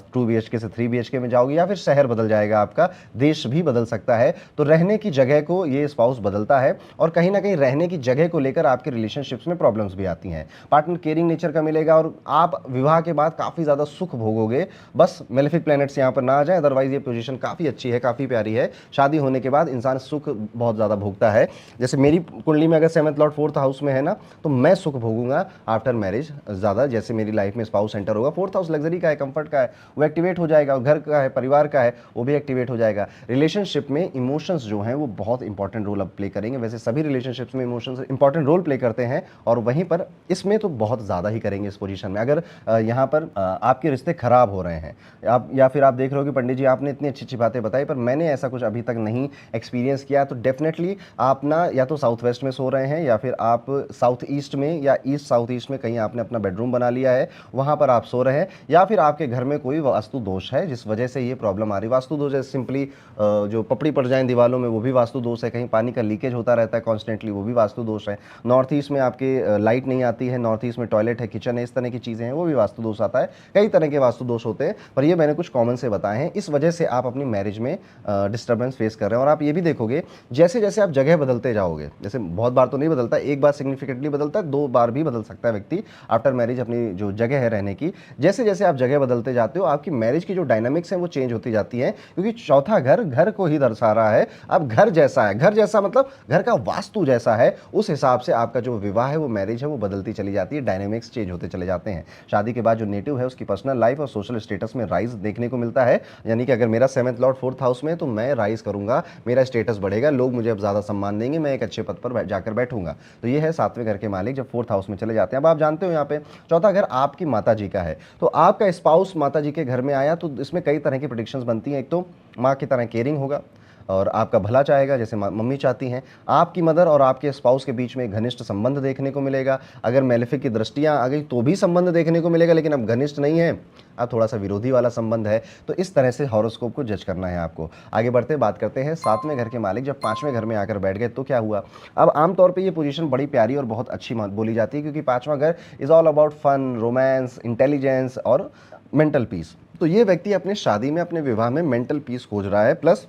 2 BHK से 3 BHK में जाओगी, या फिर शहर बदल जाएगा आपका, देश भी बदल सकता है। तो रहने की जगह को ये स्पाउस बदलता है और कहीं ना कहीं रहने की जगह को लेकर आपके रिलेशनशिप्स में प्रॉब्लम्स भी आती हैं। पार्टनर केयरिंग नेचर का मिलेगा और आप विवाह के बाद काफ़ी ज़्यादा सुख भोगोगे। बस मेलेफिक प्लैनेट्स यहाँ पर ना आ जाए, अदरवाइज ये पोजीशन काफ़ी अच्छी है, काफ़ी प्यारी है। शादी होने के बाद इंसान सुख बहुत ज़्यादा भोगता है। जैसे मेरी कुंडली में अगर 7th लॉर्ड 4th हाउस में है ना, तो मैं सुख भोगूंगा आफ्टर मैरिज ज़्यादा। जैसे मेरी लाइफ में स्पाउस सेंटर होगा, 4th हाउस लग्जरी का है, कंफर्ट का है, वो एक्टिवेट हो जाएगा, घर का है, परिवार का है, वो भी एक्टिवेट हो जाएगा। रिलेशनशिप में इमोशंस जो हैं वो बहुत इंपॉर्टेंट रोल अब प्ले करेंगे। वैसे सभी रिलेशनशिप्स में इमोशंस इंपॉर्टेंट रोल प्ले करते हैं, और वहीं पर इसमें तो बहुत ज़्यादा ही करेंगे इस पोजीशन में। अगर यहाँ पर आपके रिश्ते खराब हो रहे हैं, आप या फिर आप देख रहे हो कि पंडित जी आपने इतनी अच्छी अच्छी बातें बताई पर मैंने ऐसा कुछ अभी तक नहीं एक्सपीरियंस किया, तो डेफिनेटली आप ना या तो साउथ वेस्ट में सो रहे हैं, या फिर आप साउथ ईस्ट में या ईस्ट साउथ ईस्ट में कहीं आपने अपना बेडरूम बना लिया है, वहाँ पर आप सो रहे हैं, या फिर आपके घर में कोई वास्तु दोष है जिस वजह से ये प्रॉब्लम आ रही है। वास्तु दोष है सिंपली जो पपड़ी पड़ जाए दीवारों में, वो भी वास्तु दोष है। कहीं पानी का लीकेज होता रहता है कॉन्स्टेंटली, वो भी वास्तु दोष है। नॉर्थ ईस्ट में आपके लाइट नहीं आती है, नॉर्थ ईस्ट में टॉयलेट है, किचन है, इस तरह की चीज़ें हैं, वो भी वास्तु दोष आता है। कई तरह के वास्तु दोष होते हैं, पर ये मैंने कुछ कॉमन से बताए हैं। इस वजह से आप अपनी मैरिज में डिस्टर्बेंस फेस कर रहे हैं। और आप ये भी देखोगे जैसे जैसे आप जगह बदलते जाओगे, जैसे बहुत बार तो नहीं बदलता, एक बार सिग्निफिकेंटली बदलता है, 2 बार भी बदल सकता है व्यक्ति आफ्टर मैरिज अपनी जो जगह है रहने की। जैसे जैसे आप जगह बदलते जाते हो, आपकी मैरिज की जो डायनामिक्स है वो चेंज होती जाती है, क्योंकि चौथा घर घर को ही दर्शा रहा है। अब घर जैसा है, घर जैसा मतलब घर का वास्तु जैसा है, उस हिसाब से आपका जो विवाह है, वो मैरिज है, वो बदलती चली जाती है, डायनेमिक्स चेंज होते चले जाते हैं। शादी के बाद जो नेटिव है उसकी पर्सनल लाइफ और सोशल स्टेटस में राइज देखने को मिलता है। यानी कि अगर मेरा 7th लॉर्ड 4th हाउस में है तो मैं राइज करूंगा, मेरा स्टेटस बढ़ेगा, लोग मुझे अब ज़्यादा सम्मान देंगे, मैं एक अच्छे पद पर जाकर बैठूंगा। तो ये है 7वें घर के मालिक जब 4th हाउस में चले जाते हैं। अब आप जानते हो यहाँ पे चौथा घर आपकी माता जी का है, तो आपका स्पाउस माता जी के घर में आया तो इसमें कई तरह की प्रेडिक्शंस बनती हैं। एक तो माँ की तरह केयरिंग होगा, और आपका भला चाहेगा, जैसे मम्मी चाहती हैं। आपकी मदर और आपके स्पाउस के बीच में एक घनिष्ठ संबंध देखने को मिलेगा। अगर मेलेफिक की दृष्टियां आ गई तो भी संबंध देखने को मिलेगा, लेकिन अब घनिष्ठ नहीं है, अब थोड़ा सा विरोधी वाला संबंध है। तो इस तरह से हॉरोस्कोप को जज करना है आपको। आगे बढ़ते बात करते हैं 7वें घर के मालिक जब 5वें घर में आकर बैठ गए तो क्या हुआ। अब आमतौर पे ये पोजीशन बड़ी प्यारी और बहुत अच्छी बोली जाती है, क्योंकि 5वां घर is all about fun, romance, intelligence और मेंटल पीस। तो ये व्यक्ति अपने शादी में, अपने विवाह में मेंटल पीस खोज रहा है, प्लस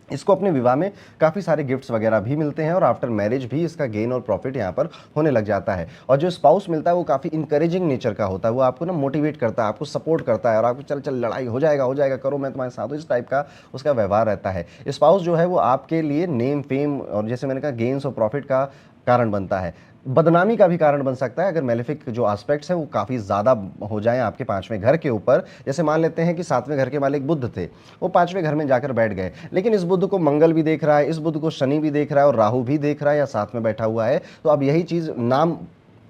इसको अपने विवाह में काफ़ी सारे गिफ्ट्स वगैरह भी मिलते हैं और आफ्टर मैरिज भी इसका गेन और प्रॉफिट यहाँ पर होने लग जाता है। और जो स्पाउस मिलता है वो काफ़ी इंकरेजिंग नेचर का होता है, वो आपको ना मोटिवेट करता है, आपको सपोर्ट करता है और आपको चल चल लड़ाई हो जाएगा करो, मैं तुम्हारे साथ हूँ, इस टाइप का उसका व्यवहार रहता है। स्पाउस जो है वो आपके लिए नेम, फेम और जैसे मैंने कहा गेन्स और प्रॉफिट का कारण बनता है, बदनामी का भी कारण बन सकता है अगर मेलेफिक जो एस्पेक्ट्स हैं वो काफ़ी ज़्यादा हो जाएं आपके 5वें घर के ऊपर। जैसे मान लेते हैं कि 7वें घर के मालिक बुध थे, वो 5वें घर में जाकर बैठ गए, लेकिन इस बुध को मंगल भी देख रहा है, इस बुध को शनि भी देख रहा है और राहु भी देख रहा है या साथ में बैठा हुआ है। तो अब यही चीज़ नाम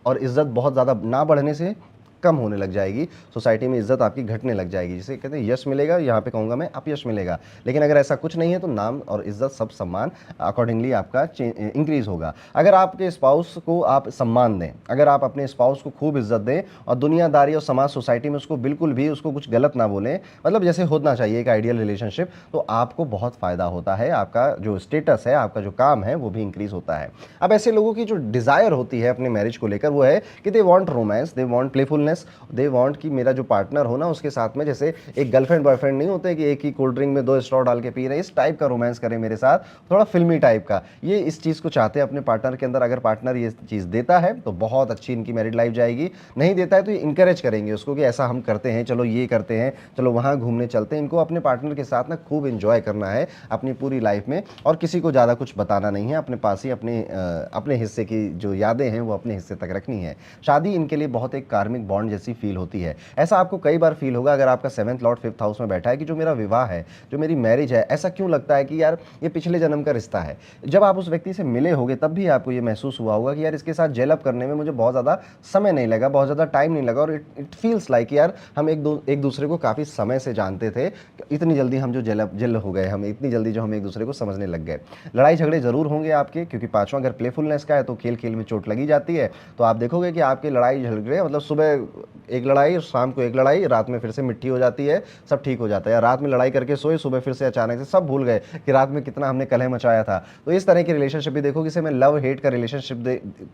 और इज्जत बहुत ज़्यादा ना बढ़ने से कम होने लग जाएगी, सोसाइटी में इज्जत आपकी घटने लग जाएगी। जिसे कहते हैं यश मिलेगा, यहाँ पे कहूँगा मैं अपयश मिलेगा। लेकिन अगर ऐसा कुछ नहीं है तो नाम और इज्जत, सब सम्मान अकॉर्डिंगली आपका इंक्रीज होगा। अगर आपके स्पाउस को आप सम्मान दें, अगर आप अपने स्पाउस को खूब इज्जत दें और दुनियादारी और समाज सोसाइटी में उसको बिल्कुल भी उसको कुछ गलत ना बोलें, मतलब जैसे होना चाहिए एक आइडियल रिलेशनशिप, तो आपको बहुत फ़ायदा होता है, आपका जो स्टेटस है, आपका जो काम है वो भी इंक्रीज होता है। अब ऐसे लोगों की जो डिज़ायर होती है अपने मैरिज को लेकर वो है कि they want romance, they want playfulness, they want कि मेरा जो पार्टनर हो ना उसके साथ में जैसे एक गर्लफ्रेंड बॉयफ्रेंड नहीं होते कि एक ही कोल्ड ड्रिंक में 2 स्ट्रॉ डाल के पी रहे हैं, इस टाइप का रोमांस करे मेरे साथ, थोड़ा फिल्मी टाइप का। ये इस चीज़ को चाहते हैं अपने पार्टनर के अंदर। अगर पार्टनर ये चीज़ देता है तो बहुत अच्छी इनकी मैरिड लाइफ जाएगी, नहीं देता है तो ये इंकरेज करेंगे उसको कि ऐसा हम करते हैं, चलो ये करते हैं, चलो वहाँ घूमने चलते हैं। इनको अपने पार्टनर के साथ ना खूब इंजॉय करना है अपनी पूरी लाइफ में और किसी को ज़्यादा कुछ बताना नहीं है, अपने पास ही अपने हिस्से की जो यादें हैं वो अपने हिस्से तक रखनी है। शादी इनके लिए बहुत एक कार्मिक बॉन्ड जैसी फील होती है। ऐसा आपको कई बार फील होगा अगर आपका 7th लॉर्ड 5th हाउस में बैठा है कि जो मेरा विवाह है, जो मेरी मैरिज है, ऐसा क्यों लगता है कि यार ये पिछले जन्म का रिश्ता है। जब आप उस व्यक्ति से मिले होंगे तब भी आपको ये महसूस हुआ होगा कि यार इसके साथ जेल अप करने में मुझे बहुत ज़्यादा समय नहीं लगा, बहुत ज़्यादा टाइम नहीं लगा और इट फील्स लाइक यार हम एक दूसरे को काफ़ी समय से जानते थे, इतनी जल्दी हम जो जेल हो गए, हम इतनी जल्दी जो हम एक दूसरे को समझने लग गए। लड़ाई झगड़े ज़रूर होंगे आपके, क्योंकि 5वां घर प्लेफुलनेस का है तो खेल खेल में चोट लगी जाती है। तो आप देखोगे कि आपके लड़ाई झगड़े मतलब सुबह एक लड़ाई, शाम को एक लड़ाई, रात में फिर से मिट्टी हो जाती है, सब ठीक हो जाता है। या रात में लड़ाई करके सोए, सुबह फिर से अचानक से सब भूल गए कि रात में कितना हमने कलह मचाया था। तो इस तरह की रिलेशनशिप भी देखो, इसे मैं लव हेट का रिलेशनशिप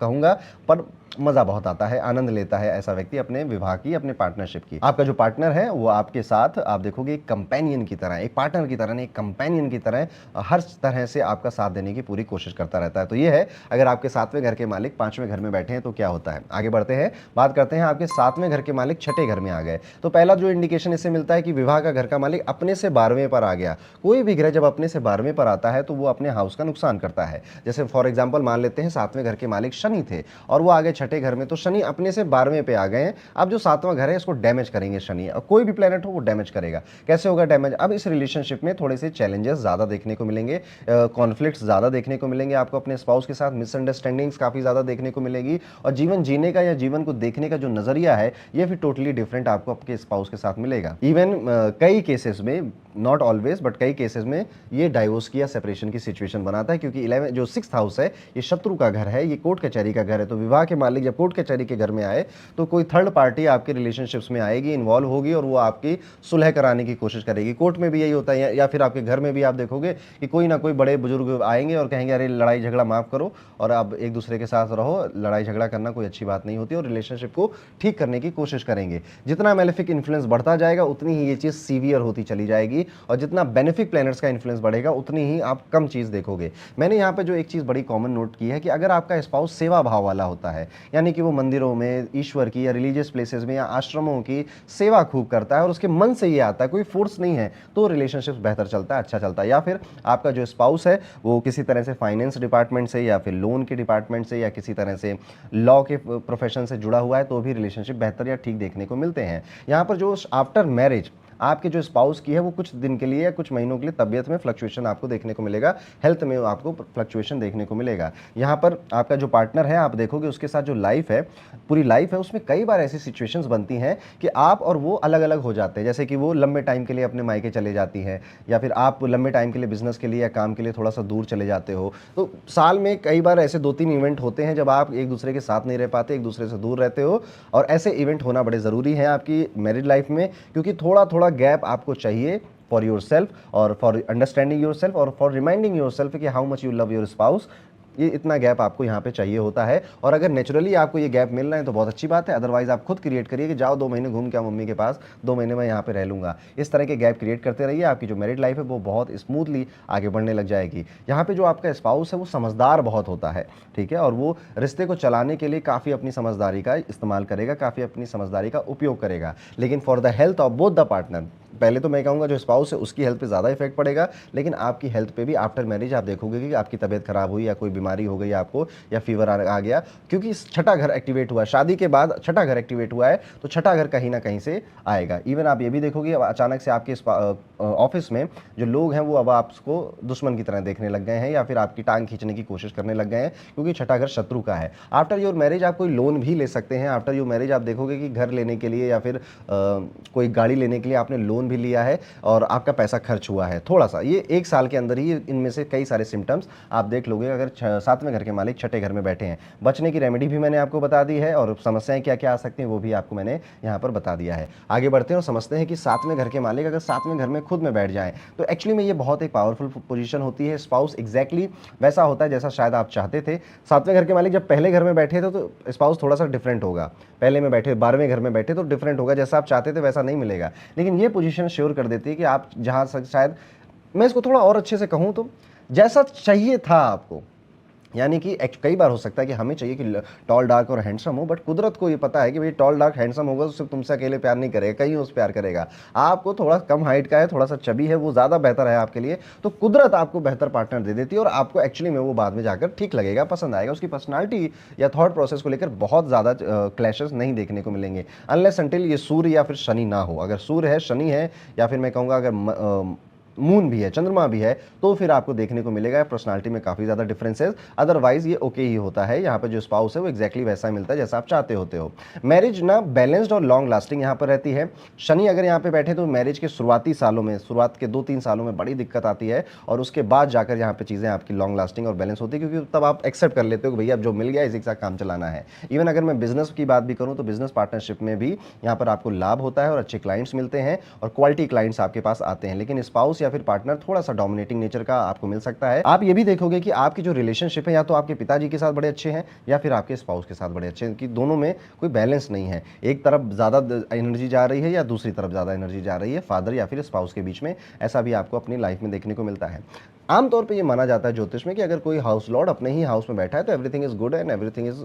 कहूँगा, पर मज़ा बहुत आता है, आनंद लेता है ऐसा व्यक्ति अपने विवाह की, अपने पार्टनरशिप की। आपका जो पार्टनर है वो आपके साथ आप देखोगे एक कंपेनियन की तरह, एक पार्टनर की तरह नहीं, एक कंपेनियन की तरह हर तरह से आपका साथ देने की पूरी कोशिश करता रहता है। तो ये है अगर आपके 7वें घर के मालिक 5वें घर में बैठे हैं तो क्या होता है। आगे बढ़ते हैं, बात करते हैं आपके 7वें घर के मालिक 6ठे घर में आ गए। तो पहला जो इंडिकेशन इससे मिलता है कि विवाह का घर का मालिक अपने से 12वें पर आ गया। कोई भी ग्रह जब अपने से 12वें पर आता है तो वो अपने हाउस का नुकसान करता है। जैसे फॉर एग्जांपल मान लेते हैं 7वें घर के मालिक शनि थे और वो आ गए 6ठे घर में, तो शनि अपने से 12वें पे आ गए हैं। अब जो 7वां घर है इसको डैमेज करेंगे शनि, और कोई भी प्लेनेट हो वो डैमेज करेगा। कैसे होगा डैमेज? अब इस रिलेशनशिप में थोड़े से चैलेंजेस ज़्यादा देखने को मिलेंगे, कॉन्फ्लिक्ट्स ज़्यादा देखने को मिलेंगे आपको अपने स्पाउस के साथ, मिसअंडरस्टैंडिंग्स काफ़ी ज़्यादा देखने को मिलेगी और जीवन जीने का या जीवन को देखने का जो नज़रिया है ये फिर टोटली डिफरेंट आपको आपके स्पाउस के साथ मिलेगा। इवन कई केसेस में, नॉट ऑलवेज बट कई केसेस में ये डाइवोर्स की या सेपरेशन की सिचुएशन बनाता है, क्योंकि 11 जो 6th हाउस है ये शत्रु का घर है, ये कोर्ट कचहरी का घर है। तो विवाह के मालिक जब कोर्ट कचहरी के घर में आए तो कोई थर्ड पार्टी आपके रिलेशनशिप्स में आएगी, इन्वॉल्व होगी और वो आपकी सुलह कराने की कोशिश करेगी। कोर्ट में भी यही होता है या फिर आपके घर में भी आप देखोगे कि कोई ना कोई बड़े बुजुर्ग आएंगे और कहेंगे अरे लड़ाई झगड़ा माफ करो और अब एक दूसरे के साथ रहो, लड़ाई झगड़ा करना कोई अच्छी बात नहीं होती, और रिलेशनशिप को ठीक करने की कोशिश करेंगे। जितना मेलेफिक इन्फ्लुएंस बढ़ता जाएगा उतनी ही ये चीज़ सीवियर होती चली जाएगी और जितना बेनिफिक प्लैनेट्स का इन्फ्लुएंस बढ़ेगा उतनी ही आप कम चीज़ देखोगे। मैंने यहाँ पे जो एक चीज़ बड़ी कॉमन नोट की है कि अगर आपका स्पाउस सेवा भाव वाला होता है, यानी कि वो मंदिरों में ईश्वर की या रिलीजियस प्लेसेस में या आश्रमों की सेवा खूब करता है और उसके मन से ये आता है, कोई फोर्स नहीं है, तो रिलेशनशिप बेहतर चलता है, अच्छा चलता है। या फिर आपका जो स्पाउस है वो किसी तरह से फाइनेंस डिपार्टमेंट से या फिर लोन के डिपार्टमेंट से या किसी तरह से लॉ के प्रोफेशन से जुड़ा हुआ है तो भी रिलेशनशिप बेहतर या ठीक देखने को मिलते हैं। यहाँ पर जो आफ्टर मैरिज आपके जो स्पाउस की है वो कुछ दिन के लिए या कुछ महीनों के लिए तबियत में फ्लक्चुएशन आपको देखने को मिलेगा, हेल्थ में आपको फ्लक्चुएशन देखने को मिलेगा। यहाँ पर आपका जो पार्टनर है, आप देखोगे उसके साथ जो लाइफ है, पूरी लाइफ है, उसमें कई बार ऐसी सिचुएशंस बनती हैं कि आप और वो अलग अलग हो जाते हैं। जैसे कि वो लंबे टाइम के लिए अपने मायके चले जाती हैं, या फिर आप लंबे टाइम के लिए बिजनेस के लिए या काम के लिए थोड़ा सा दूर चले जाते हो। तो साल में कई बार ऐसे 2-3 इवेंट होते हैं जब आप एक दूसरे के साथ नहीं रह पाते, एक दूसरे से दूर रहते हो, और ऐसे इवेंट होना बड़े ज़रूरी है आपकी मैरिड लाइफ में, क्योंकि थोड़ा थोड़ा गैप आपको चाहिए फॉर योर सेल्फ और फॉर अंडरस्टैंडिंग योर सेल्फ और फॉर रिमाइंडिंग योर सेल्फ कि how much you love your spouse. ये इतना गैप आपको यहाँ पे चाहिए होता है, और अगर नेचुरली आपको ये गैप मिल रहा है तो बहुत अच्छी बात है, अदरवाइज आप खुद क्रिएट करिए कि जाओ 2 महीने घूम के आओ मम्मी के पास, 2 महीने मैं यहाँ पे रह लूँगा। इस तरह के गैप क्रिएट करते रहिए, आपकी जो मैरिड लाइफ है वो बहुत स्मूथली आगे बढ़ने लग जाएगी। यहाँ पे जो आपका स्पाउस है वो समझदार बहुत होता है, ठीक है, और वो रिश्ते को चलाने के लिए काफ़ी अपनी समझदारी का इस्तेमाल करेगा, काफ़ी अपनी समझदारी का उपयोग करेगा। लेकिन for the health of both the partner, पहले तो मैं कहूँगा जो स्पाउस है उसकी हेल्थ पे ज़्यादा इफेक्ट पड़ेगा, लेकिन आपकी हेल्थ पे भी आफ्टर मैरिज आप देखोगे कि आपकी तबीयत खराब हुई या कोई बीमारी हो गई आपको, या फीवर आ गया, क्योंकि छठा घर एक्टिवेट हुआ है, शादी के बाद छठा घर एक्टिवेट हुआ है, तो छठा घर कहीं ना कहीं से आएगा। इवन आप ये भी देखोगे अब अचानक से आपके ऑफिस में जो लोग हैं वो अब आपको दुश्मन की तरह देखने लग गए हैं, या फिर आपकी टांग खींचने की कोशिश करने लग गए हैं, क्योंकि छठा घर शत्रु का है। आफ्टर योर मैरिज आप कोई लोन भी ले सकते हैं। आफ्टर योर मैरिज आप देखोगे कि घर लेने के लिए या फिर कोई गाड़ी लेने के लिए आपने लोन भी लिया है और आपका पैसा खर्च हुआ है थोड़ा सा। ये 1 साल के अंदर ही इनमें से कई सारे सिम्टम्स आप देख लोगे अगर 7वें घर के मालिक छठे घर में बैठे हैं। बचने की रेमेडी भी मैंने आपको बता दी है, और समस्याएं क्या क्या आ सकती हैं वो भी आपको मैंने यहाँ पर बता दिया है। आगे बढ़ते हैं और समझते हैं कि 7वें घर के मालिक अगर 7वें घर में खुद में बैठ जाएं तो एक्चुअली में ये बहुत एक पावरफुल पोजीशन होती है। स्पाउस एग्जैक्टली वैसा होता है जैसा शायद आप चाहते थे। 7वें घर के मालिक जब पहले घर में बैठे थे तो स्पाउस थोड़ा सा डिफरेंट होगा, पहले में बैठे 12वें घर में बैठे तो डिफरेंट होगा, जैसा आप चाहते थे वैसा नहीं मिलेगा। लेकिन ये पोजीशन श्योर कर देती है कि आप जहां शायद मैं इसको थोड़ा और अच्छे से कहूं तो जैसा चाहिए था आपको, यानी कि कई बार हो सकता है कि हमें चाहिए कि टॉल डार्क और हैंडसम हो, बट कुदरत को ये पता है कि भाई टॉल डार्क हैंडसम होगा तो सिर्फ तुमसे अकेले प्यार नहीं करेगा, कहीं उस प्यार करेगा। आपको थोड़ा कम हाइट का है, थोड़ा सा चबी है, वो ज़्यादा बेहतर है आपके लिए, तो कुदरत आपको बेहतर पार्टनर दे देती है और आपको एक्चुअली में वो बाद में जाकर ठीक लगेगा, पसंद आएगा। उसकी पर्सनालिटी या थॉट प्रोसेस को लेकर बहुत ज़्यादा क्लैशेस नहीं देखने को मिलेंगे, अनलेस अनटिल ये सूर्य या फिर शनि ना हो। अगर सूर्य है, शनि है, या फिर मैं कहूँगा अगर मून भी है, चंद्रमा भी है, तो फिर आपको देखने को मिलेगा पर्सनालिटी में काफ़ी ज़्यादा डिफरेंसेस। अदरवाइज ये ओके ही होता है। यहाँ पे जो स्पाउस है वो एक्जैक्टली वैसा ही मिलता है जैसा आप चाहते होते हो। मैरिज ना बैलेंस्ड और लॉन्ग लास्टिंग यहाँ पर रहती है। शनि अगर यहाँ पे बैठे तो मैरिज के शुरुआती सालों में, शुरुआत के 2-3 सालों में बड़ी दिक्कत आती है, और उसके बाद जाकर यहाँ पे चीज़ें आपकी लॉन्ग लास्टिंग और बैलेंस होती है, क्योंकि तब आप एक्सेप्ट कर लेते हो कि भैया अब जो मिल गया इसी के साथ काम चलाना है। इवन अगर मैं बिजनेस की बात भी करूँ तो बिजनेस पार्टनरशिप में भी यहाँ पर आपको लाभ होता है और अच्छे क्लाइंट्स मिलते हैं और क्वालिटी क्लाइंट्स आपके पास आते हैं। लेकिन स्पाउस या फिर पार्टनर थोड़ा सा डोमिनेटिंग नेचर का आपको मिल सकता है। आप ये भी देखोगे कि आपकी जो रिलेशनशिप है या तो आपके पिताजी के साथ बड़े अच्छे हैं या फिर आपके स्पाउस के साथ बड़े अच्छे हैं, कि दोनों में कोई बैलेंस नहीं है, एक तरफ ज़्यादा एनर्जी जा रही है या दूसरी तरफ ज़्यादा एनर्जी जा रही है, फादर या फिर स्पाउस के बीच में। ऐसा भी आपको अपनी लाइफ में देखने को मिलता है। आमतौर पे ये माना जाता है ज्योतिष में कि अगर कोई हाउस लॉर्ड अपने ही हाउस में बैठा है तो everything is good and everything is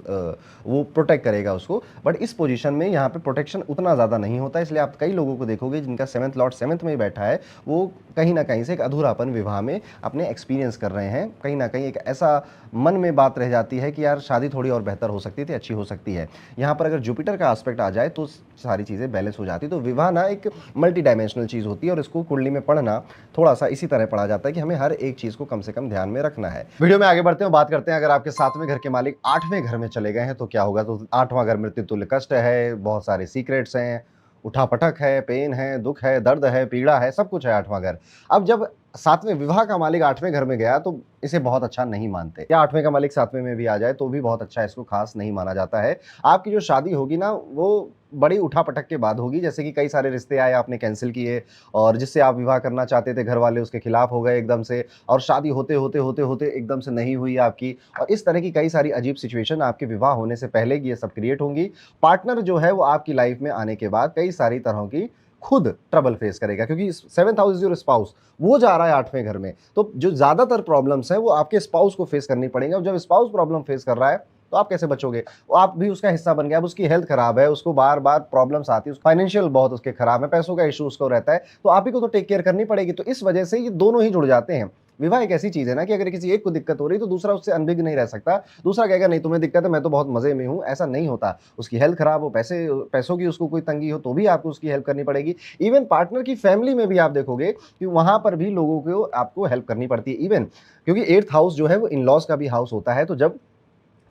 वो प्रोटेक्ट करेगा उसको, बट इस पोजीशन में यहाँ पे प्रोटेक्शन उतना ज़्यादा नहीं होता। इसलिए आप कई लोगों को देखोगे जिनका 7th लॉर्ड 7th में ही बैठा है, वो कहीं ना कहीं से एक अधूरापन विवाह में अपने एक्सपीरियंस कर रहे हैं। कहीं ना कहीं एक ऐसा मन में बात रह जाती है कि यार शादी थोड़ी और बेहतर हो सकती थी, अच्छी हो सकती है। यहाँ पर अगर जुपिटर का एस्पेक्ट आ जाए तो सारी चीज़ें बैलेंस हो जाती। तो विवाह ना एक मल्टी डायमेंशनल चीज़ होती है और इसको कुंडली में पढ़ना थोड़ा सा इसी तरह पढ़ा जाता है कि हमें हर एक चीज़ को कम से कम ध्यान में रखना है। वीडियो में आगे बढ़ते हैं, बात करते हैं अगर आपके 7वें घर के मालिक 8वें घर में चले गए हैं तो क्या होगा। तो 8वां घर मृत्यु तुल्य कष्ट है, बहुत सारे सीक्रेट्स हैं, उठापटक है, पेन है, दुख है, दर्द है, पीड़ा है, सब कुछ है 8वां घर। अब जब 7वें विवाह का मालिक 8वें घर में गया तो इसे बहुत अच्छा नहीं मानते, या 8वें का मालिक 7वें में भी आ जाए तो भी बहुत अच्छा इसको खास नहीं माना जाता है। आपकी जो शादी होगी ना वो बड़ी उठापटक के बाद होगी, जैसे कि कई सारे रिश्ते आए आपने कैंसिल किए, और जिससे आप विवाह करना चाहते थे घर वाले उसके खिलाफ हो गए एकदम से, और शादी होते होते होते होते एकदम से नहीं हुई आपकी, और इस तरह की कई सारी अजीब सिचुएशन आपके विवाह होने से पहले ये सब क्रिएट होंगी। पार्टनर जो है वो आपकी लाइफ में आने के बाद कई सारी तरह की खुद ट्रबल फेस करेगा, क्योंकि 7th house is your spouse, वो जा रहा है 8वें घर में, तो जो ज्यादातर प्रॉब्लम्स हैं वो आपके स्पाउस को फेस करनी पड़ेंगे। और जब स्पाउस प्रॉब्लम फेस कर रहा है तो आप कैसे बचोगे, वो आप भी उसका हिस्सा बन गया। अब उसकी हेल्थ खराब है, उसको बार बार प्रॉब्लम्स आती है, फाइनेंशियल बहुत उसके खराब है, पैसों का इशू उसको रहता है, तो आप ही को तो टेक केयर करनी पड़ेगी। तो इस वजह से ये दोनों ही जुड़ जाते हैं। विवाह एक ऐसी चीज़ है ना कि अगर किसी एक को दिक्कत हो रही है तो दूसरा उससे अनभिज्ञ नहीं रह सकता। दूसरा कहेगा नहीं तुम्हें दिक्कत है, मैं तो बहुत मज़े में हूँ, ऐसा नहीं होता। उसकी हेल्थ खराब हो, पैसों की उसको कोई तंगी हो तो भी आपको उसकी हेल्प करनी पड़ेगी। इवन पार्टनर की फैमिली में भी आप देखोगे कि वहाँ पर भी लोगों को आपको हेल्प करनी पड़ती है। इवन क्योंकि 8th हाउस जो है वो इन-लॉज़ का भी हाउस होता है, तो जब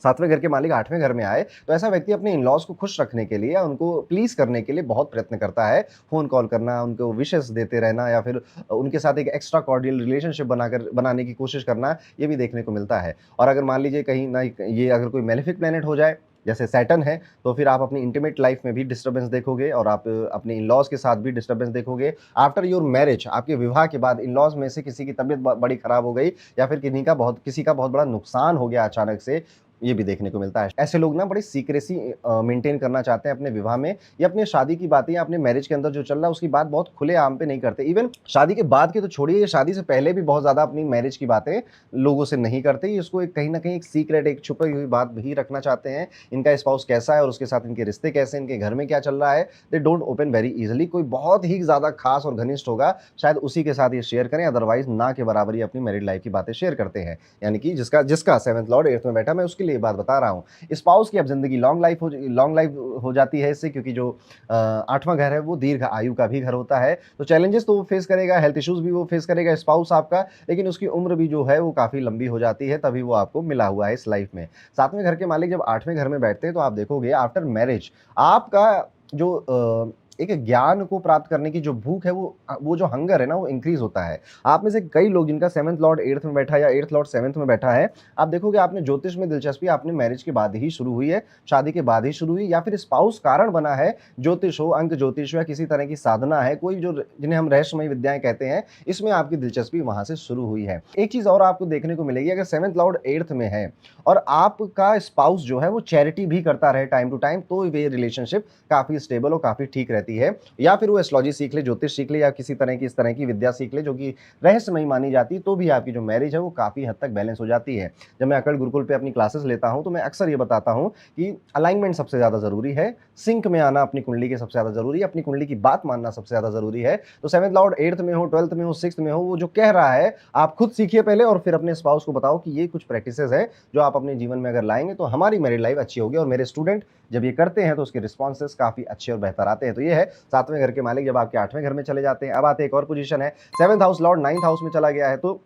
7वें घर के मालिक 8वें घर में आए, तो ऐसा व्यक्ति अपने इन-लॉज़ को खुश रखने के लिए या उनको प्लीज़ करने के लिए बहुत प्रयत्न करता है। फ़ोन कॉल करना, उनको विशेस देते रहना या फिर उनके साथ एक एक्स्ट्रा कॉर्डियल रिलेशनशिप बनाने की कोशिश करना, ये भी देखने को मिलता है। और अगर मान लीजिए कहीं न ये अगर कोई मैलेफिक प्लैनेट हो जाए, जैसे सैटर्न है, तो फिर आप अपनी इंटीमेट लाइफ़ में भी डिस्टर्बेंस देखोगे और आप अपने इन-लॉज़ के साथ भी डिस्टर्बेंस देखोगे। आफ्टर योर मैरिज, आपके विवाह के बाद इन-लॉज़ में से किसी की तबीयत बड़ी खराब हो गई या फिर किसी का बहुत बड़ा नुकसान हो गया अचानक से, ये भी देखने को मिलता है। ऐसे लोग ना बड़ी सीक्रेसी मेंटेन करना चाहते हैं अपने विवाह में या अपनी शादी की बातें या अपने मैरिज के अंदर जो चल रहा है उसकी बात बहुत खुलेआम पे नहीं करते। इवन शादी के बाद की तो छोड़िए, ये शादी से पहले भी बहुत ज़्यादा अपनी मैरिज की बातें लोगों से नहीं करते। ये इसको एक कहीं न कहीं एक सीक्रेट, एक छुपी हुई बात भी रखना चाहते हैं। इनका स्पाउस कैसा है और उसके साथ इनके रिश्ते कैसे हैं, इनके घर में क्या चल रहा है, they don't open very easily. कोई बहुत ही ज़्यादा खास और घनिष्ठ होगा, शायद उसी के साथ ये शेयर करें, अदरवाइज़ ना के बराबर ये अपनी मैरिड लाइफ़ की बातें शेयर करते हैं। यानी कि जिसका जिसका 7th लॉर्ड 8th में बैठा, मैं उसके लिए ये बात बता रहा हूँ। स्पाउस की अब ज़िंदगी लॉन्ग लाइफ हो जाती है इससे, क्योंकि जो 8वां घर है वो दीर्घ आयु का भी घर होता है। तो चैलेंजेस तो वो फेस करेगा, हेल्थ इश्यूज़ भी वो फेस करेगा स्पाउस आपका, लेकिन उसकी उम्र भी जो है वो काफ़ी लंबी हो जाती है, तभी वो आपको मिला हुआ है इस लाइफ में। 7वें घर के मालिक जब 8वें घर में बैठते हैं तो आप देखोगे आफ्टर मैरिज आपका जो एक ज्ञान को प्राप्त करने की जो भूख है वो जो हंगर है ना वो इंक्रीज़ होता है। आप में से कई लोग जिनका 7th लॉर्ड 8th में बैठा है या 8th लॉर्ड 7th में बैठा है, आप देखोगे आपने ज्योतिष में दिलचस्पी आपने मैरिज के बाद ही शुरू हुई है, शादी के बाद ही शुरू हुई या फिर स्पाउस कारण बना है, ज्योतिष हो, अंक ज्योतिष हो या किसी तरह की साधना है, कोई जो जिन्हें हम रहस्यमयी विद्याएँ कहते हैं, इसमें आपकी दिलचस्पी वहाँ से शुरू हुई है। एक चीज़ और आपको देखने को मिलेगी, अगर 7th लॉर्ड 8th में है और आपका स्पाउस जो है वो चैरिटी भी करता रहे टाइम टू टाइम, तो ये रिलेशनशिप काफ़ी स्टेबल और काफ़ी ठीक रहती है। या फिर वो एस्ट्रोलॉजी सीख ले, ज्योतिष सीख ले या किसी तरह की इस तरह की विद्या सीख ले जो कि रहस्यमयी मानी जाती है, तो भी आपकी जो मैरिज है वो काफ़ी हद तक बैलेंस हो जाती है। जब मैं अकल्ट गुरुकुल पे अपनी क्लासेस लेता हूँ तो मैं अक्सर ये बताता हूँ कि अलाइनमेंट सबसे ज़्यादा ज़रूरी है, सिंक में आना अपनी कुंडली के सबसे ज़्यादा ज़रूरी है, अपनी कुंडली की बात मानना सबसे ज़्यादा ज़रूरी है। तो 7th लॉर्ड 8th में हो, 12th में हो, 6th में हो, वो जो कह रहा है आप खुद सीखिए पहले और फिर अपने स्पाउस को बताओ कि ये कुछ प्रैक्टिसेस है जो आप अपने जीवन में अगर लाएँगे तो हमारी मैरिड लाइफ अच्छी होगी। और मेरे स्टूडेंट जब ये करते हैं तो उसके रिस्पॉन्सेस काफ़ी अच्छे और बेहतर आते हैं। तो ये है 7वें घर के मालिक जब आपके 8वें घर में चले जाते हैं। अब आते हैं एक और पोजीशन है, 7th house Lord 9th house में चला गया है तो